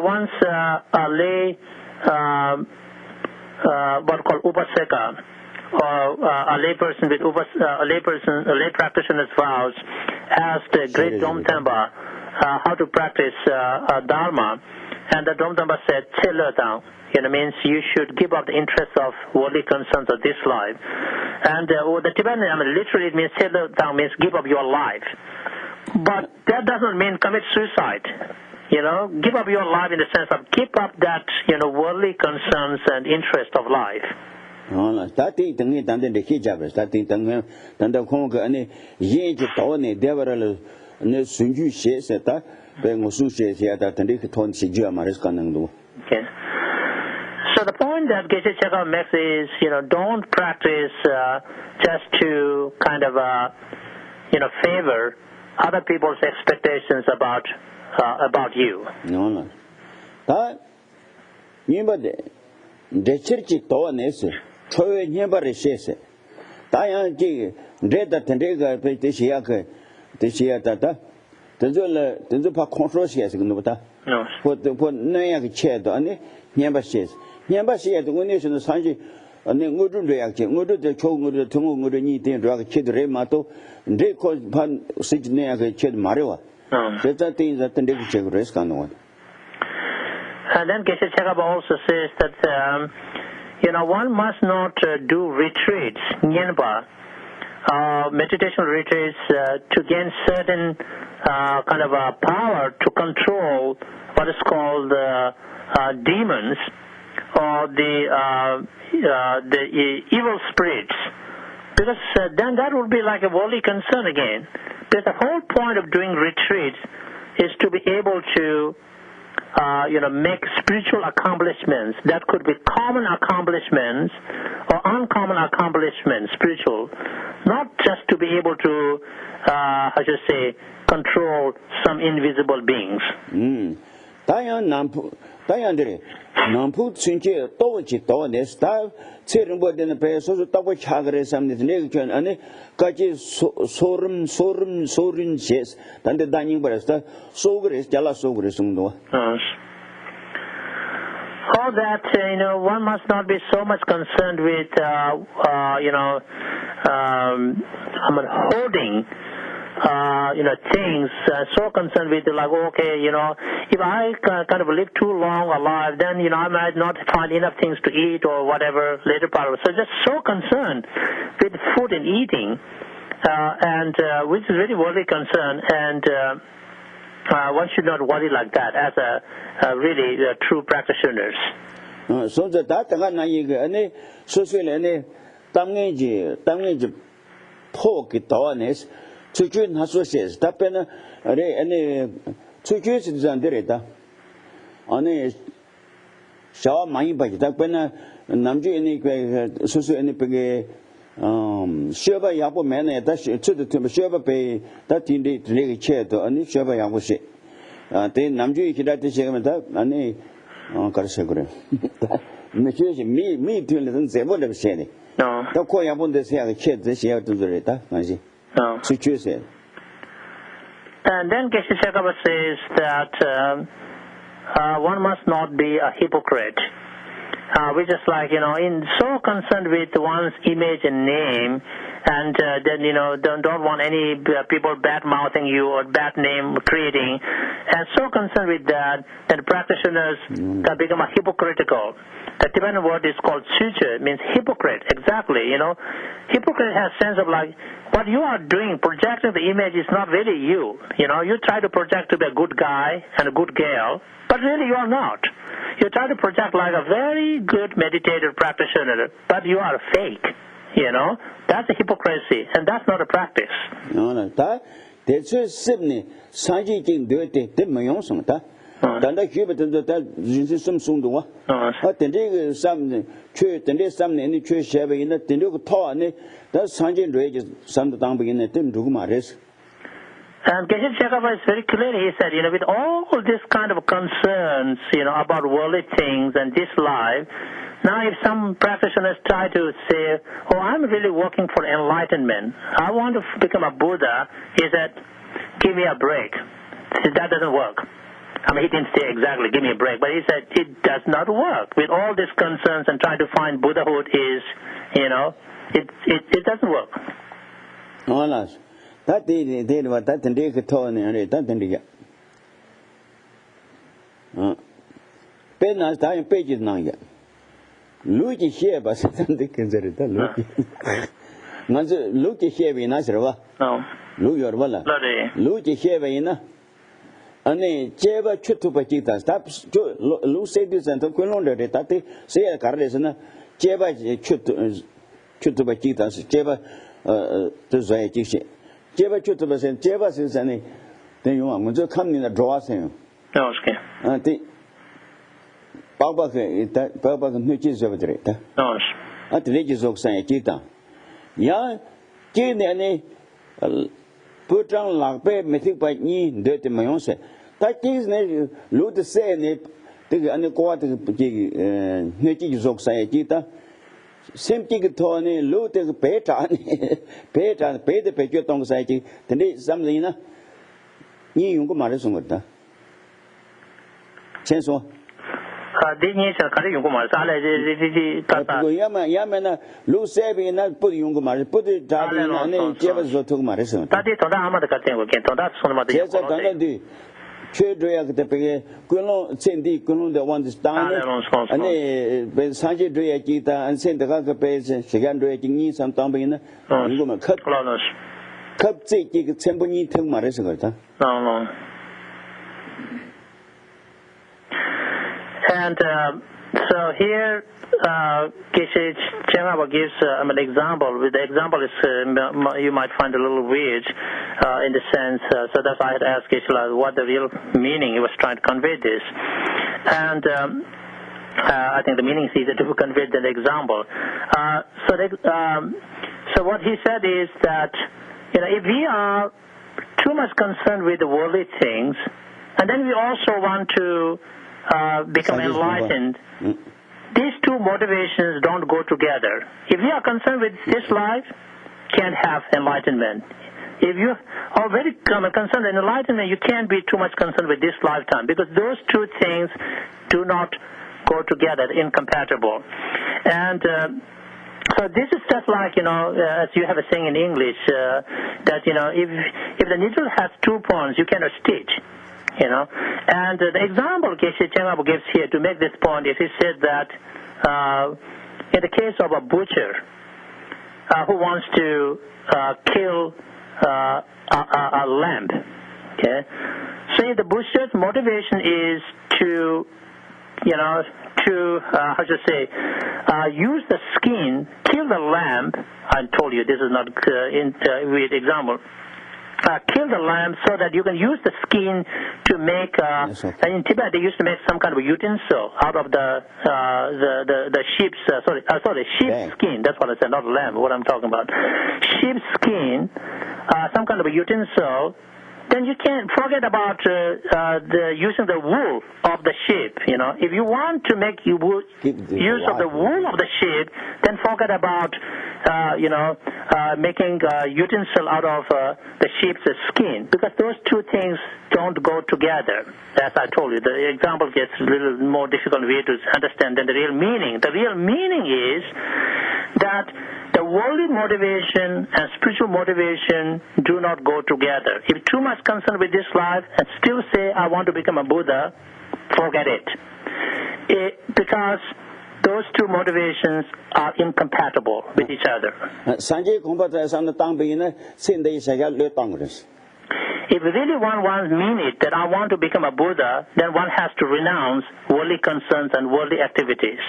Once a lay, what called upaseka, or a lay person with a lay practitioner's vows, asked a great Domtamba how to practice Dharma, and the Domtamba said, means you should give up the interest of worldly concerns of this life. And the Tibetan, literally it means means give up your life. But that doesn't mean commit suicide. Give up your life in the sense of keep up that, worldly concerns and interest of life. Starting tengah tanda the hijab, starting tengah tanda kong ke ane yen je tahu ne dewaral ne sunju she seta, pengosu she ada tanda ke thon siju amaris kanang do. Okay. So the point that Geshe Cheka makes is, don't practice just to kind of, favor other people's expectations about you. No. Ta, nyebade, dechirchi tahu ne se, choy nyebare she se. Ta yang je, reda tanda ke pe teshiya ta, tenzo pa control she se kendo ta. No. For naya ke che do ane nyeba she. Nyeba she to ngone shino sanji ane ngodu reaction ngodu de cho ngodu tungu ngodu ni den ro ke che re ma to de ko pan sij ne ke che mare wa de ta tin za ten de ke che res kan no. And then Geshe Chekab also says that one must not do retreats, nyenpa, meditation retreats to gain certain kind of power to control what is called demons or the evil spirits, because then that would be like a worldly concern again. Because the whole point of doing retreats is to be able to make spiritual accomplishments that could be common accomplishments or uncommon accomplishments, spiritual, not just to be able to, control some invisible beings. Nampu tsunche tochi to ne sta tserimbo de pe so tawo chagre samne ne chen ane kaji sorum ches tande daning barasta sogre jala sogre sumdo. All that, one must not be so much concerned with holding things, so concerned with like, okay, if I kind of live too long alive, then, I might not find enough things to eat or whatever later part of it. So just so concerned with food and eating, and which is very worldly concern, and one should not worry like that as a really true practitioners. So that na yiga ane so ane tamngeji pork itawanes Chujun Hasos, Tapena, any Chujus is under it. On a Shaw Mai by Tapena, Namju any Susu any Pege, Sheba Yapo man, attached to the Sheba pay that in the chair to any Sheba Yaposhi. Then Namju Hidati Shemata, any Karsagre. Me, 2 little Zebo of Shady. No. The Koyabon the Sia Chet this year to the Reta, Nancy. No. And then Geshe Chekab says that one must not be a hypocrite. We just like, in so concerned with one's image and name, and then, don't want any people bad-mouthing you or bad name creating, and so concerned with that practitioners can become a hypocritical. The Tibetan word is called suche, means hypocrite, exactly, Hypocrite has sense of like, what you are doing, projecting the image is not really you. You try to project to be a good guy and a good girl, but really you are not. You try to project like a very good meditator practitioner, but you are fake. That's a hypocrisy, and that's not a practice. No, that's a simple. Sanji Jing do it, did my own song. Then the Cuban that some soon do. But then there some church, and there's some in the church shabby in the Tindu Tor, that's Sanji rages some down begin at Tim Dumaris. And Geshe Chekab is very clear. He said, with all this kind of concerns, about worldly things and this life, now if some practitioners try to say, oh, I'm really working for enlightenment, I want to become a Buddha, he said, give me a break. That doesn't work. I mean, he didn't say exactly, give me a break, but he said it does not work. With all these concerns and trying to find Buddhahood is, it doesn't work. Oh, that did what that and they could tell in that and they Pennas dying pages now yet. Look here, but they consider that look here, we nice river. No. Look your walla. Look here, we in Ane Jeva Chutupachitas, stop Lucy and Quilon, that say a carlesana, 제바 추트바 기타스 제바 저의 기시 제바 추트바선 제바 선생님 대용아 먼저 감리나 좋아하세요. Okay. 네 바바가 느끼셔 버렸다. 아트레지 속상에 기타 야 제네네 부장 락배 메틱바니 데트 마용세 다티스네 루드세네 되게 안에 고아들 저기 느끼기 속상에 기타 샘티기 토네 루드 배타네 배데 배겨 동사이지 근데 삼리나 니 용거 말해서 거다 천소 디니서 가리 용거 말서 알레지 가다 야마나 루세비나 뿌리 용거 말 뿌리 자리나 네 제바서 토고 말해서 다디 도다 아마도 같은 거 괜찮다 손마도 제자 당연히 최저야 그때 베게 군로 첸디 군로데 원스타네 아니 산제 드야 기타 안센다가 그 베세 시간도에 징이 삼당베나 이거만 갑자기 그 첨분이 턱 말해서 그렇다. And so here, Geshe Tsultim gives an example. With the example is you might find a little weird in the sense. So that's why I had asked Geshe what the real meaning he was trying to convey this. And I think the meaning is easier to convey than the example. So what he said is that if we are too much concerned with the worldly things, and then we also want to become enlightened, these two motivations don't go together. If you are concerned with this life, can't have enlightenment. If you are very concerned with enlightenment, you can't be too much concerned with this lifetime, because those two things do not go together, incompatible. And so this is just like, as you have a saying in English, that, if the needle has 2 points, you cannot stitch. And the example Geshe Tsultim gives here to make this point is he said that in the case of a butcher who wants to kill a lamb, okay, so if the butcher's motivation is to, use the skin, kill the lamb. I told you this is not weird example. Kill the lamb so that you can use the skin to make. In Tibet, they used to make some kind of a utensil out of the sheep's. Sheep's skin. That's what I said, not lamb. What I'm talking about, sheep's skin, some kind of a utensil. Then you can't forget about using the wool of the sheep. If you want to make use of the wool of the sheep, then forget about making a utensil out of the sheep's skin, because those two things don't go together. As I told you, the example gets a little more difficult way to understand than the real meaning. The real meaning is that the worldly motivation and spiritual motivation do not go together. If you're too much concerned with this life and still say, I want to become a Buddha, forget it. Because those two motivations are incompatible with each other. If really one mean it, that I want to become a Buddha, then one has to renounce worldly concerns and worldly activities.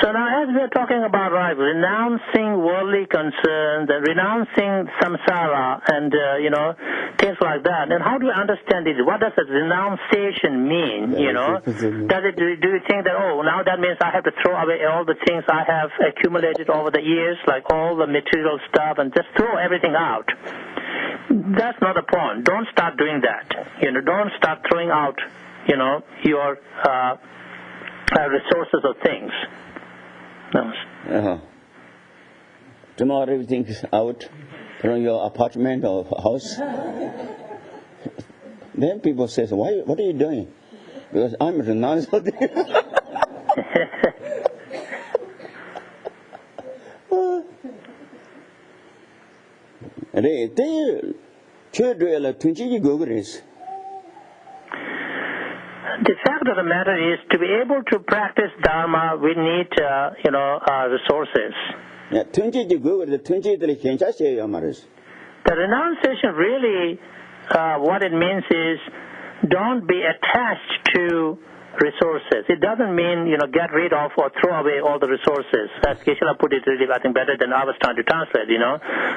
So now as we are talking about renouncing worldly concerns and renouncing samsara and things like that, then how do you understand this? What does a renunciation mean? Do you think that, now that means I have to throw away all the things I have accumulated over the years, like all the material stuff, and just throw everything out? That's not the point. Don't start doing that. Don't start throwing out your resources of things. No. Tomorrow everything's out from your apartment or house. Then people say, what are you doing? Because I'm renouncing. The fact of the matter is, to be able to practice Dharma, we need, resources. 튼지지 그거를 튼지들이 괜찮아요 말이지. The renunciation really, what it means is, don't be attached to resources. It doesn't mean, get rid of or throw away all the resources. As Geshe put it really, I think, better than I was trying to translate,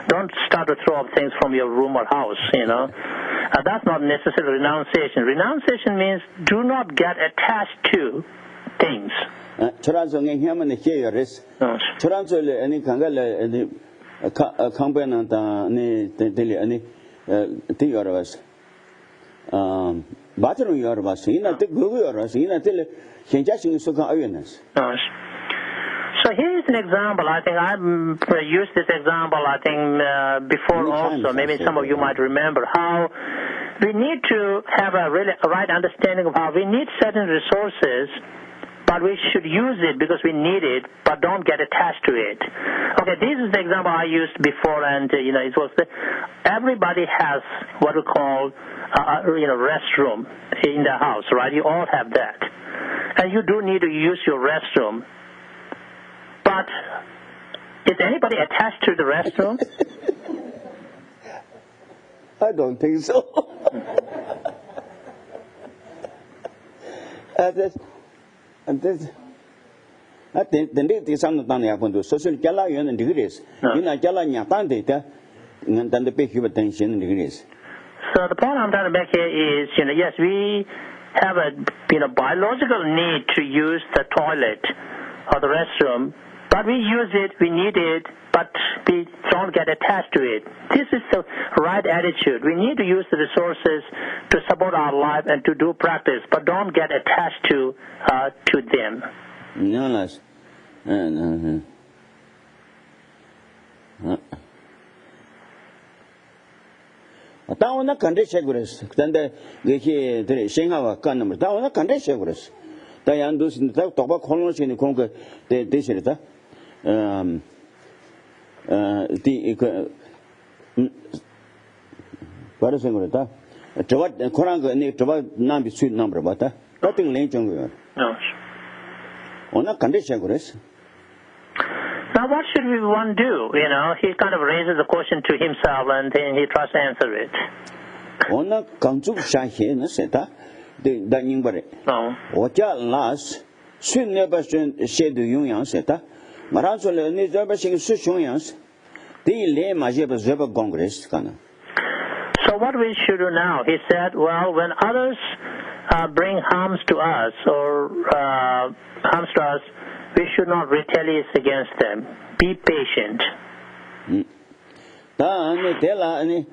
Don't start to throw up things from your room or house, That's not necessarily renunciation. Renunciation means do not get attached to things. 저란성에 하면 해요레스. 저란sol에 아니 강가래 아니 강변한다 아니 들리 아니 되어라스. 바트로 여러봤어. 이나때 그거 여러봤어. 이나때 현자신 속한 awareness. So here is an example. I think I've used this example, I think, before also. Maybe some of you might remember how we need to have a really right understanding of how we need certain resources, but we should use it because we need it, but don't get attached to it. Okay, this is the example I used before, and it was everybody has what we call restroom in the house, right? You all have that, and you do need to use your restroom. But is anybody attached to the restroom? I don't think so. I think the sound down there when the social gala and degrees. In a gala nyatan data, and then the big attention degrees. So the point I'm trying to make here is, yes, we have a biological need to use the toilet or the restroom, but we use it, we need it, but we don't get attached to it. This is the right attitude. We need to use the resources to support our life and to do practice, but don't get attached to them. No, less. 다운나 컨디션 그랬어. 근데 이게 들이 생각과 간놈을 다운나 컨디션 그랬어. 다양도신 다 도바 콜로시니 공가 대시르다. 그 바르생 그랬다. 저와 코란 거니 저와 남비 수입 넘버 봤다. 어떤 랭 정도야. 오나 컨디션 그랬어. Now, what should one do? He kind of raises the question to himself, and then he tries to answer it. 오나 강축 샤히는 세다. 다 닝버레. 오자 라스 순내버션 셰드 용양 세다. 말한솔에 니 저버싱 수용양스. 디레 마제버 저버 congress kana. So what we should do now? He said, well, when others bring harms to us we should not retaliate against them. Be patient. 다 아니 데라 아니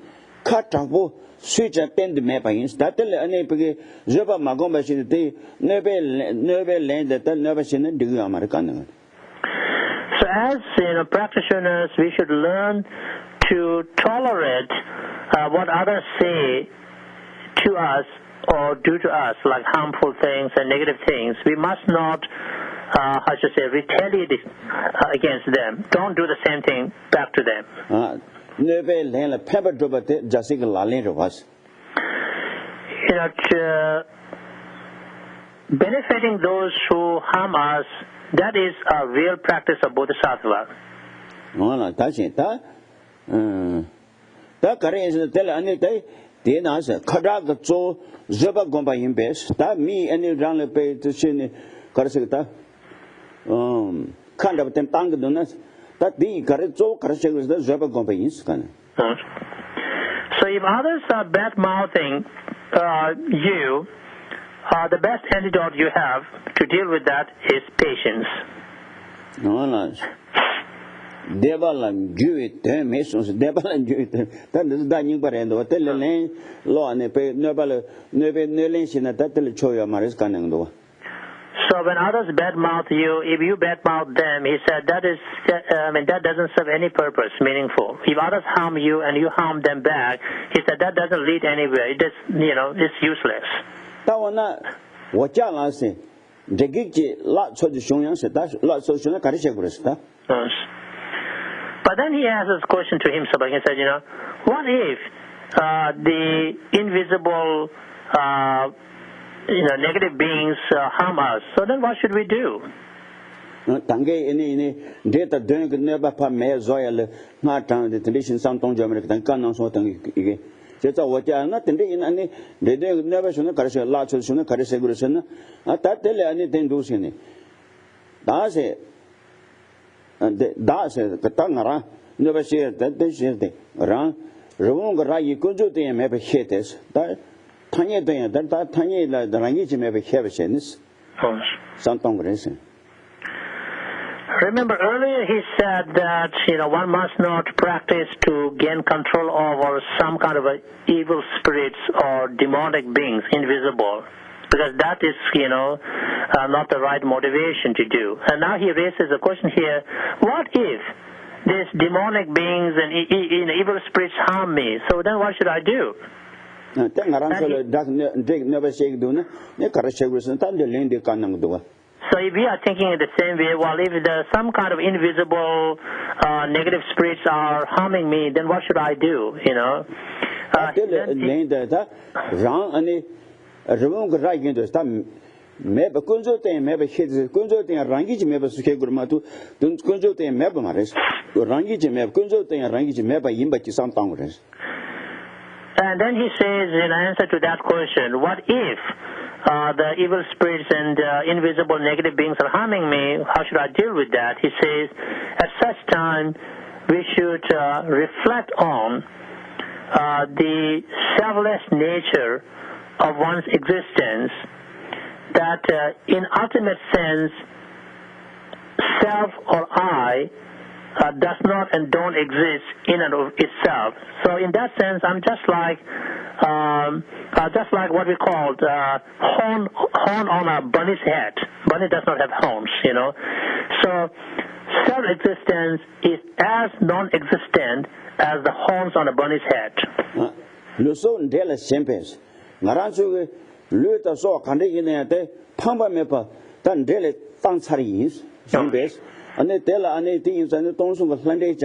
카타고 수자 밴드 매바인스 다들 아니 그게 저바 마고마시데 네베 랜드 다 네바시는 디가 아마르카는. So as practitioners, we should learn to tolerate what others say to us or do to us, like harmful things and negative things. We must not retaliate against them. Don't do the same thing back to them. Benefiting those who harm us, that is a real practice of Bodhisattva. Kind of them tang donuts that the Garazo Karashak is the Zaba companies. So if others are bad mouthing you, the best antidote you have to deal with that is patience. No, Devalam, Jewish, Masons, Devalam, Jewish, that is dining barendo, tell the lane, law and pay never nation at that choya maris canando. So when others badmouth you, if you badmouth them, he said that doesn't serve any purpose, meaningful. If others harm you and you harm them back, he said that doesn't lead anywhere. It is, it's useless. But then he asked this question to himself. He said, what if the invisible negative beings harm us? So then what should we do? Tange any data doing never pa me zoil, not the tradition some tongue German than canon sort of again. Just what you are not in any, they never should not carry a lot of sooner carry segregation. At that tell anything do it. That's it. That's it. The Tangara never shared that they shared it. Around Ravonga Rai could do the maybe haters. That Tanya that Tanya the language maybe have a chance. Some tongue reason. Remember earlier he said that one must not practice to gain control over some kind of evil spirits or demonic beings, invisible, because that is not the right motivation to do. And now he raises a question here: what if these demonic beings and evil spirits harm me? So then what should I do? So if we are thinking in the same way, well, if there's some kind of invisible negative spirits are harming me, then what should I do? And then he says in answer to that question, what if the evil spirits and invisible negative beings are harming me? How should I deal with that? He says, at such time, we should reflect on the selfless nature of one's existence, that in ultimate sense, self or I does not and don't exist in and of itself. So in that sense, I'm just like what we call horn on a bunny's head. Bunny does not have horns, So self-existence is as non-existent as the horns on a bunny's head. And they tell anything and the Tonsung was landed.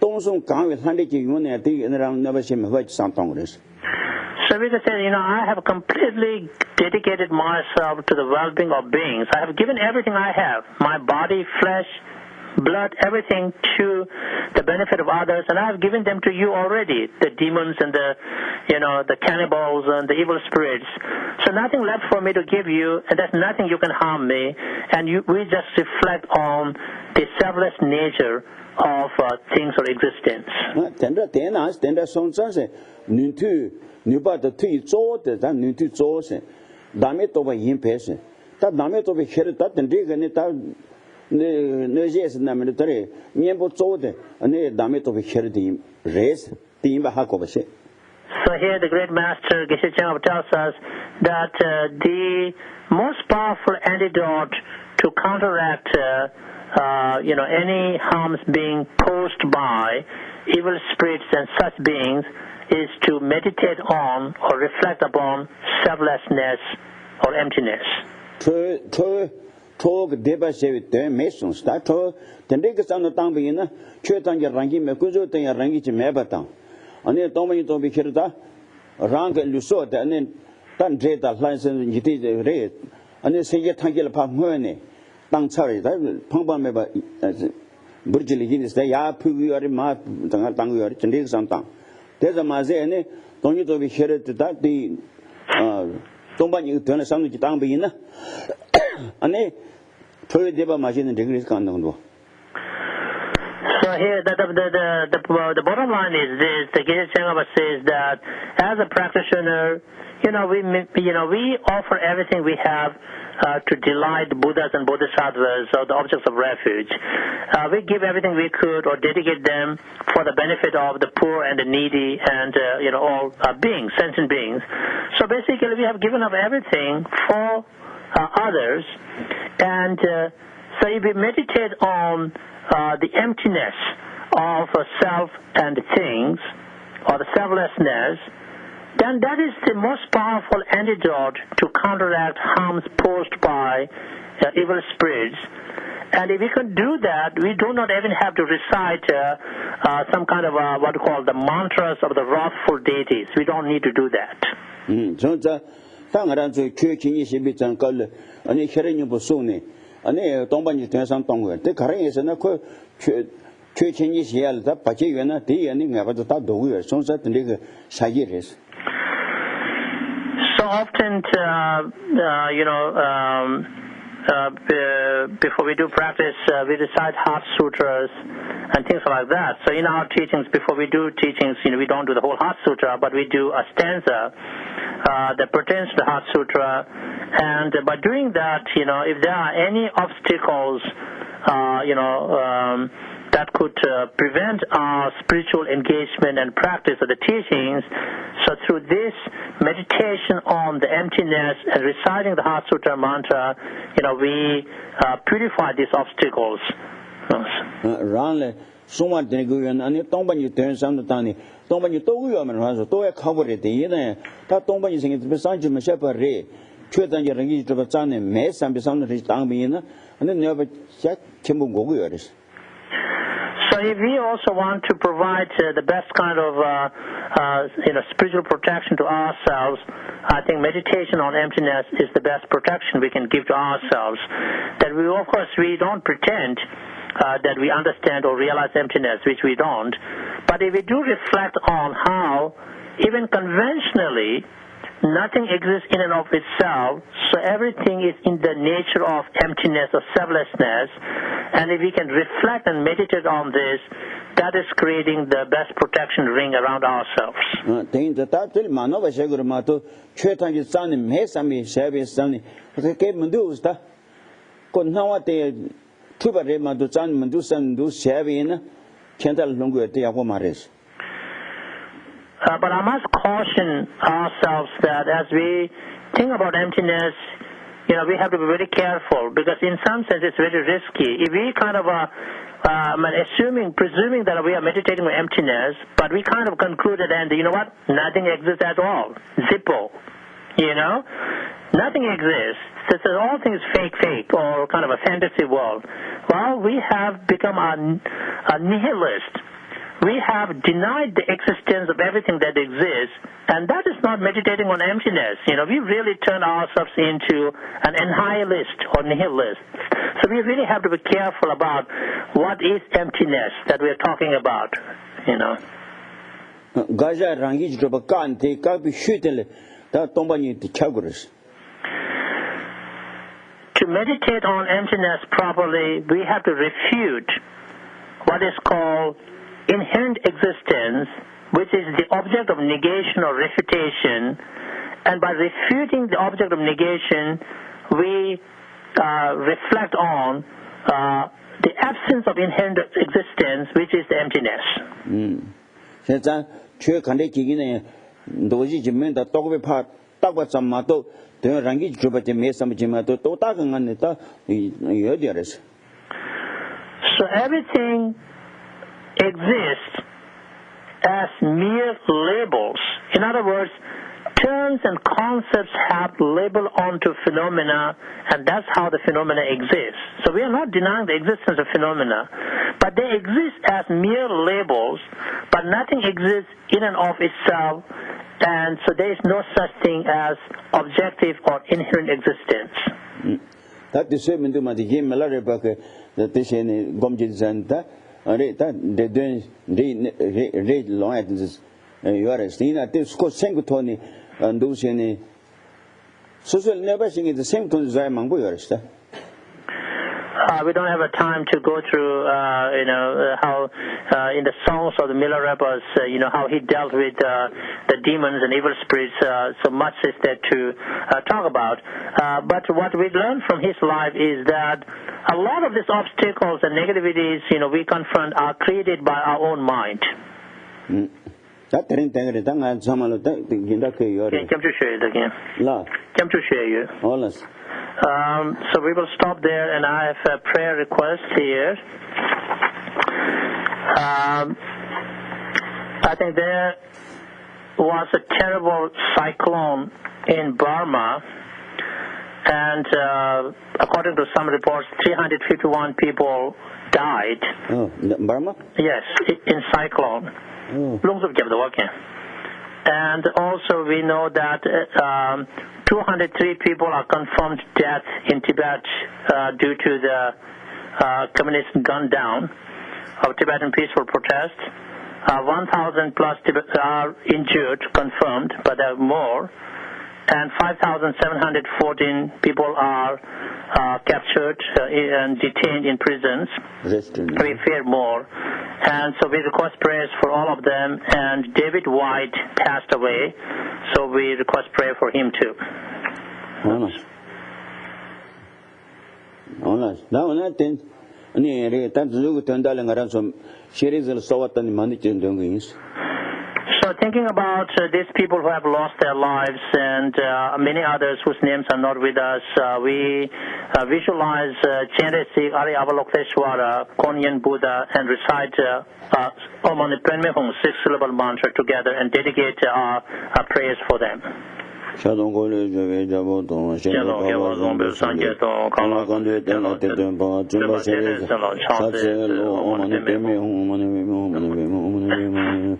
Tonsung can't with landed you and around never seen a white Santongs. So we can say, I have completely dedicated myself to the well-being of beings. I have given everything I have, my body, flesh, blood, everything to the benefit of others, and I have given them to you already, the demons and the cannibals and the evil spirits. So nothing left for me to give you, and there's nothing you can harm me, and we just reflect on the selfless nature of things or existence. So here the great master Geshe Tsultim tells us that the most powerful antidote to counteract any harms being caused by evil spirits and such beings is to meditate on or reflect upon selflessness or emptiness. Talk deba shevit de mesons that to tendek san tang bi na chue tang ya rangi me kuzo ten ya rangi chi me ba tang ane to me to bi khirda rang lu so da ne tan je da lan sen ni ti re ane se ye thang ge pa mo ne tang cha re da phang ba me ba burji li ni sta ya phu yu ari ma tang tang yu ari tendek san tang de za ma ze ne to ni to bi khirda da di dong ba ni de na sang ni tang bi na ane So here, the bottom line is this: the Geshe Tsultim says that as a practitioner, we offer everything we have to delight Buddhas and Bodhisattvas, or the objects of refuge. We give everything we could, or dedicate them for the benefit of the poor and the needy, and all beings, sentient beings. So basically, we have given up everything for others, and so if we meditate on the emptiness of self and things, or the selflessness, then that is the most powerful antidote to counteract harms posed by evil spirits. And if we can do that, we do not even have to recite some kind of what we call the mantras of the wrathful deities. We don't need to do that. 아니 동반이 대상 동거 때 가랑에서는 그 최친이 시야를 다 받지면은 대연이 내가도 다 도구요 손사든 그 사기를 So often, before we do practice, we recite heart sutras and things like that. So in our teachings, before we do teachings, we don't do the whole heart sutra, but we do a stanza that pertains to the heart sutra. And by doing that, if there are any obstacles, that could prevent our spiritual engagement and practice of the teachings. So through this meditation on the emptiness and reciting the Heart Sutra mantra, we purify these obstacles. So if we also want to provide the best kind of spiritual protection to ourselves, I think meditation on emptiness is the best protection we can give to ourselves. That we, of course, we don't pretend that we understand or realize emptiness, which we don't. But if we do reflect on how, even conventionally, nothing exists in and of itself, so everything is in the nature of emptiness or selflessness, and if we can reflect and meditate on this, that is creating the best protection ring around ourselves. But I must caution ourselves that as we think about emptiness, we have to be very careful, because in some sense it's very risky. If we kind of presuming that we are meditating on emptiness, but we kind of concluded, and what? Nothing exists at all. Zippo. Nothing exists. So all things fake, or kind of a fantasy world. Well, we have become a nihilist. We have denied the existence of everything that exists, and that is not meditating on emptiness. We really turn ourselves into an nihilist or nihilist. So we really have to be careful about what is emptiness that we are talking about, To meditate on emptiness properly, we have to refute what is called inherent existence, which is the object of negation or refutation, and by refuting the object of negation, we reflect on the absence of inherent existence, which is the emptiness. So everything exists as mere labels. In other words, terms and concepts have labeled onto phenomena, and that's how the phenomena exists. So we are not denying the existence of phenomena, but they exist as mere labels, but nothing exists in and of itself, and so there is no such thing as objective or inherent existence. That the same into my game, the Tishan Gomjizanta. They don't read long at this. You are a steen at this course, Tony and those any social never sing the same to Zaymango. We don't have a time to go through, how in the songs of the Miller rappers, how he dealt with the demons and evil spirits. So much is there to talk about. But what we learned from his life is that a lot of these obstacles and negativities, we confront are created by our own mind. So we will stop there, and I have a prayer request here. I think there was a terrible cyclone in Burma, and according to some reports, 351 people died. Oh, Burma? Yes, in cyclone. And also we know that 203 people are confirmed deaths in Tibet due to the communist gun down of Tibetan peaceful protests. 1,000 plus Tibetans are injured, confirmed, but there are more. And 5,714 people are captured and detained in prisons. We fear more. And so we request prayers for all of them. And David White passed away, so we request prayer for him too. So thinking about these people who have lost their lives and many others whose names are not with us, we visualize Chenresi Ari Avalokiteshvara, Konyan Buddha, and recite Om Mani Padme Hum 6-syllable mantra together and dedicate our prayers for them. Shalom Gole Jave Jabo Don Shalom Yava Zombe Sanje Don Kala Gandu Tela Tete Ba Jumba Shere Satse Lo Om Mani Padme Hum Mani Padme Hum Mani Padme Hum Mani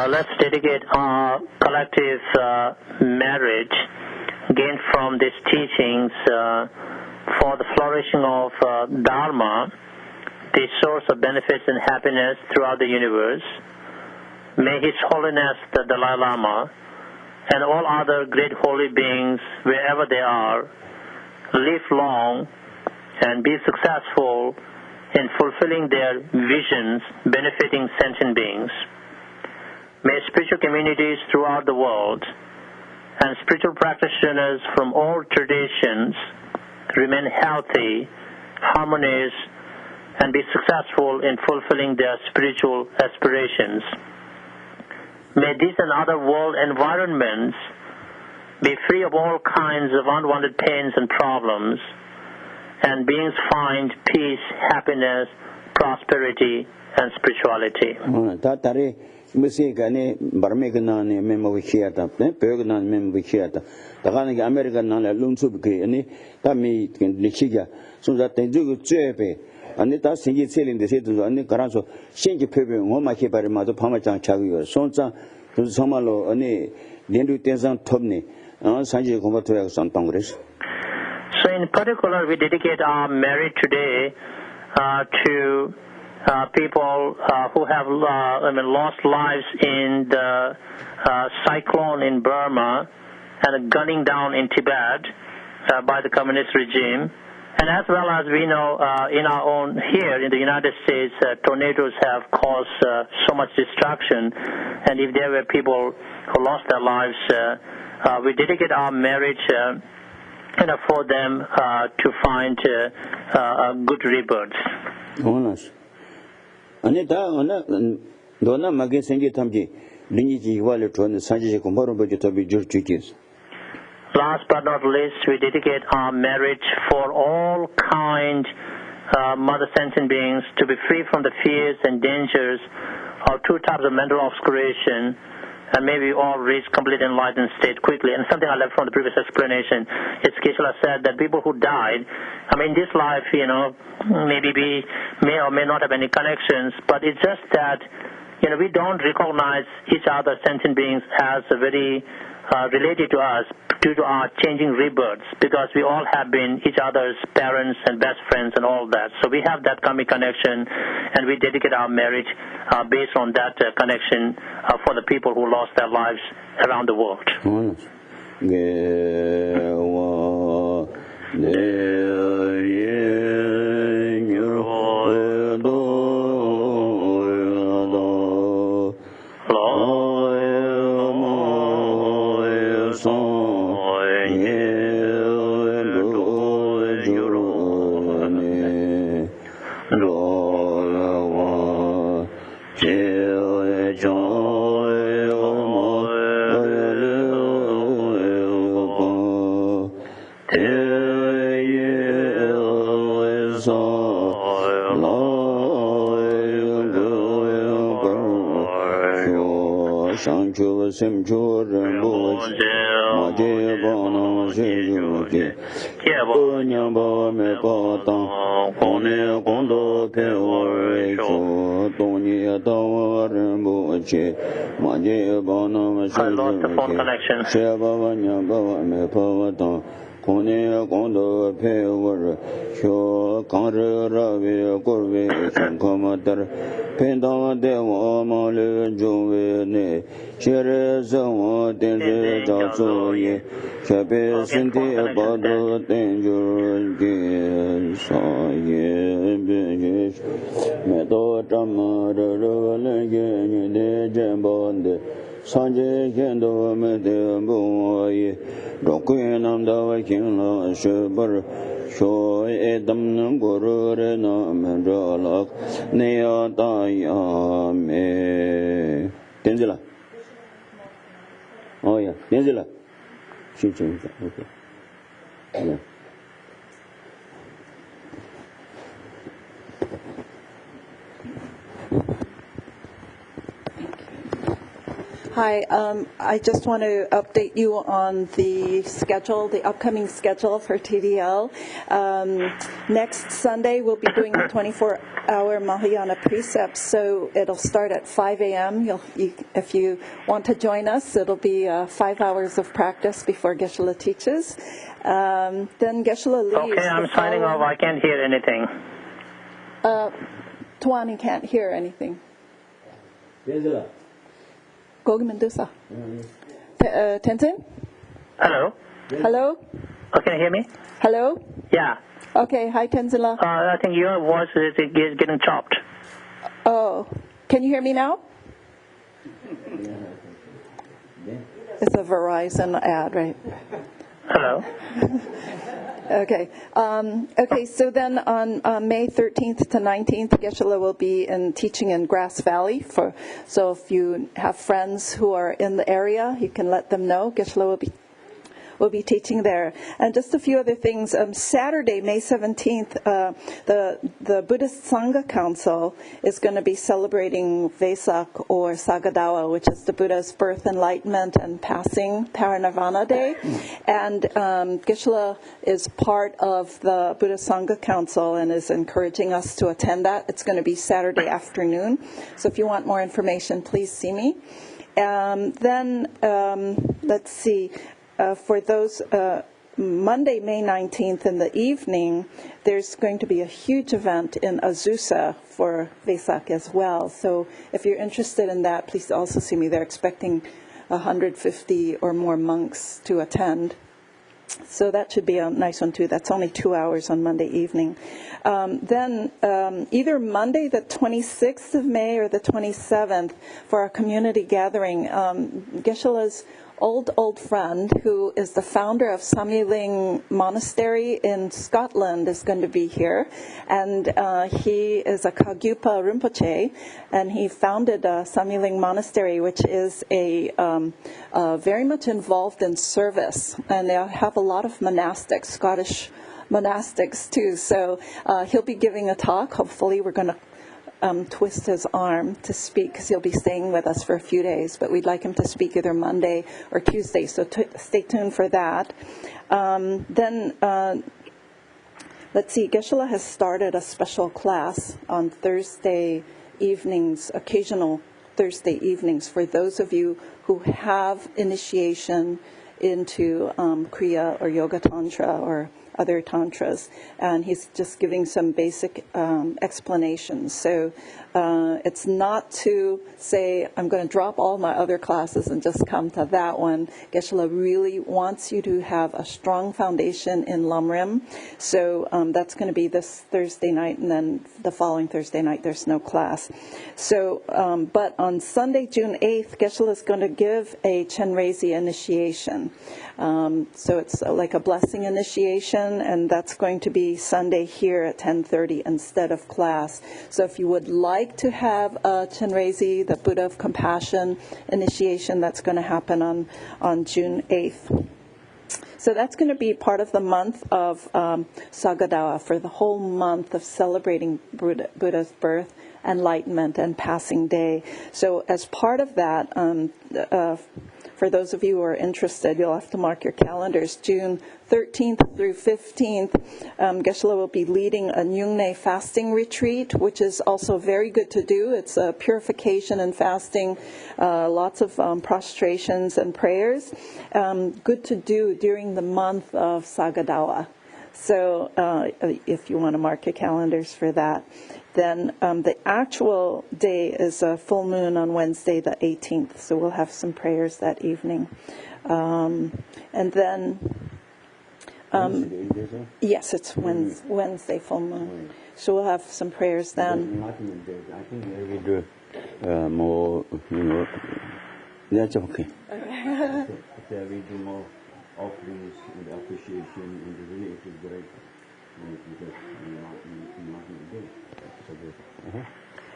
Let's dedicate our collective marriage gained from these teachings for the flourishing of Dharma, the source of benefits and happiness throughout the universe. May His Holiness the Dalai Lama and all other great holy beings, wherever they are, live long and be successful in fulfilling their visions benefiting sentient beings. May spiritual communities throughout the world and spiritual practitioners from all traditions remain healthy, harmonious, and be successful in fulfilling their spiritual aspirations. May these and other world environments be free of all kinds of unwanted pains and problems, and beings find peace, happiness, prosperity, and spirituality. Misigane Barmegana Memo Hiata, Bergana Memo Hiata, the Hanaka American Nana Lunsubki, and Tami Nichiga, so that they do Jepe, and it does sing it sailing the city to any Caranso, Shinji Pepe, Homa Hibarimado Pamachan Chagu, Sonsa, to Somalo, Ane, Lendu Tenzin Tobni, and Sanji Combato San Congress. So, in particular, we dedicate our marriage today to people who have lost lives in the cyclone in Burma and the gunning down in Tibet by the communist regime. And as well as we know in our own here in the United States, tornadoes have caused so much destruction. And if there were people who lost their lives, we dedicate our marriage for them to find a good rebirth. Dona Magin Sengi Tamji, Liniji Wallet on the Sanji Kumbaro to be Jurchikis. Last but not least, we dedicate our marriage for all kind mother sentient beings to be free from the fears and dangers of two types of mental obscuration, and maybe all reach complete enlightened state quickly. And something I left from the previous explanation, it's Geshe said that people who died, in this life, maybe we may or may not have any connections, but it's just that we don't recognize each other sentient beings as very related to us due to our changing rebirths, because we all have been each other's parents and best friends and all that. So we have that karmic connection, and we dedicate our marriage based on that connection for the people who lost their lives around the world. I lost the phone connection. Sanje kendo me de bo ye rokuen nam da king la shebar sho e dam nam guru re na me ra la ne ya ta ya me Tenzila. Oh yeah, Tenzila. She changed that. Okay. Yeah. Hi, I just want to update you on the schedule, the upcoming schedule for TDL. Next Sunday, we'll be doing the 24-hour Mahayana precepts, so it'll start at 5 a.m. If you want to join us, it'll be 5 hours of practice before Geshe teaches. Then Geshe leaves. Okay, I'm signing off. I can't hear anything. Tuani can't hear anything. Gogi Mendoza. Tenzin? Hello? Hello? Oh, can you hear me? Hello? Yeah. Okay, hi Tenzin. I think your voice is getting chopped. Oh, can you hear me now? It's a Verizon ad, right? Hello? Okay. Okay, so then on May 13th to 19th, Geshe will be teaching in Grass Valley. So if you have friends who are in the area, you can let them know. Geshe will be teaching there. And just a few other things. Saturday, May 17th, the Buddhist Sangha Council is going to be celebrating Vesak or Sagadawa, which is the Buddha's birth, enlightenment, and passing Parinirvana Day. And Geshe is part of the Buddhist Sangha Council and is encouraging us to attend that. It's going to be Saturday afternoon. So if you want more information, please see me. Then, let's see. For those, Monday, May 19th in the evening, there's going to be a huge event in Azusa for Vesak as well. So if you're interested in that, please also see me. They're expecting 150 or more monks to attend. So that should be a nice one, too. That's only 2 hours on Monday evening. Then either Monday, the 26th of May, or the 27th, for our community gathering, Geshe-la's old friend, who is the founder of Samyeling Monastery in Scotland, is going to be here. And he is a Kagyupa Rinpoche, and he founded Samyeling Monastery, which is very much involved in service. And they have a lot of monastics, Scottish monastics too. So he'll be giving a talk. Hopefully we're going to twist his arm to speak, because he'll be staying with us for a few days, but we'd like him to speak either Monday or Tuesday, so stay tuned for that. Then let's see, Geshe has started a special class on Thursday evenings, occasional Thursday evenings for those of you who have initiation into Kriya or Yoga Tantra or other tantras, and he's just giving some basic explanations. So it's not to say, I'm going to drop all my other classes and just come to that one. Geshe-la really wants you to have a strong foundation in Lamrim. So that's going to be this Thursday night, and then the following Thursday night there's no class. So, but on Sunday, June 8th, Geshe-la is going to give a Chenrezi initiation. So it's like a blessing initiation, and that's going to be Sunday here at 10:30 instead of class. So if you would like to have a Chenrezi, the Buddha of Compassion initiation, that's going to happen on June 8th. So that's going to be part of the month of Sagadawa, for the whole month of celebrating Buddha's birth, enlightenment, and passing day. So as part of that, for those of you who are interested, you'll have to mark your calendars. June 13th through 15th, Geshe-la will be leading a Nyungne fasting retreat, which is also very good to do. It's a purification and fasting, lots of prostrations and prayers. Good to do during the month of Sagadawa. So if you want to mark your calendars for that. Then the actual day is a full moon on Wednesday the 18th, so we'll have some prayers that evening. And then, yes, it's Wednesday full moon, so we'll have some prayers then. I think we do more, that's okay. We do more offerings and appreciation, and really it is great.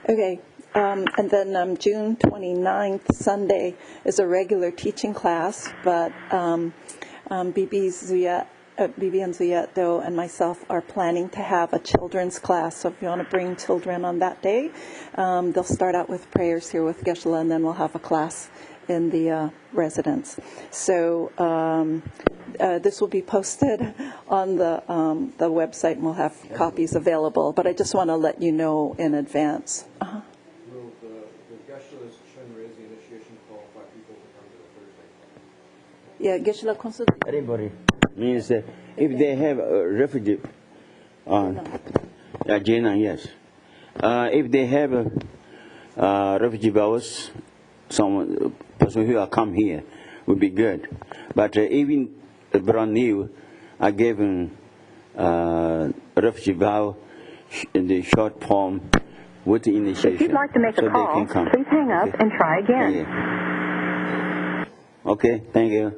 Okay, and then June 29th, Sunday, is a regular teaching class, but Bibi and Zuyat and myself are planning to have a children's class. So if you want to bring children on that day, they'll start out with prayers here with Geshe-la, and then we'll have a class in the residence. So this will be posted on the website, and we'll have copies available. But I just want to let you know in advance. Will the Geshe-la's Chenrezi initiation qualify people to come to the Thursday? Yeah, Geshe-la consult. Everybody means if they have a refugee, Jena, yes. If they have refugee vows, some person who will come here would be good. But even brand new, I gave him refugee vow in the short form with the initiation. If you'd like to make so a call, they can come. please hang up and try again. Yeah. Okay, thank you.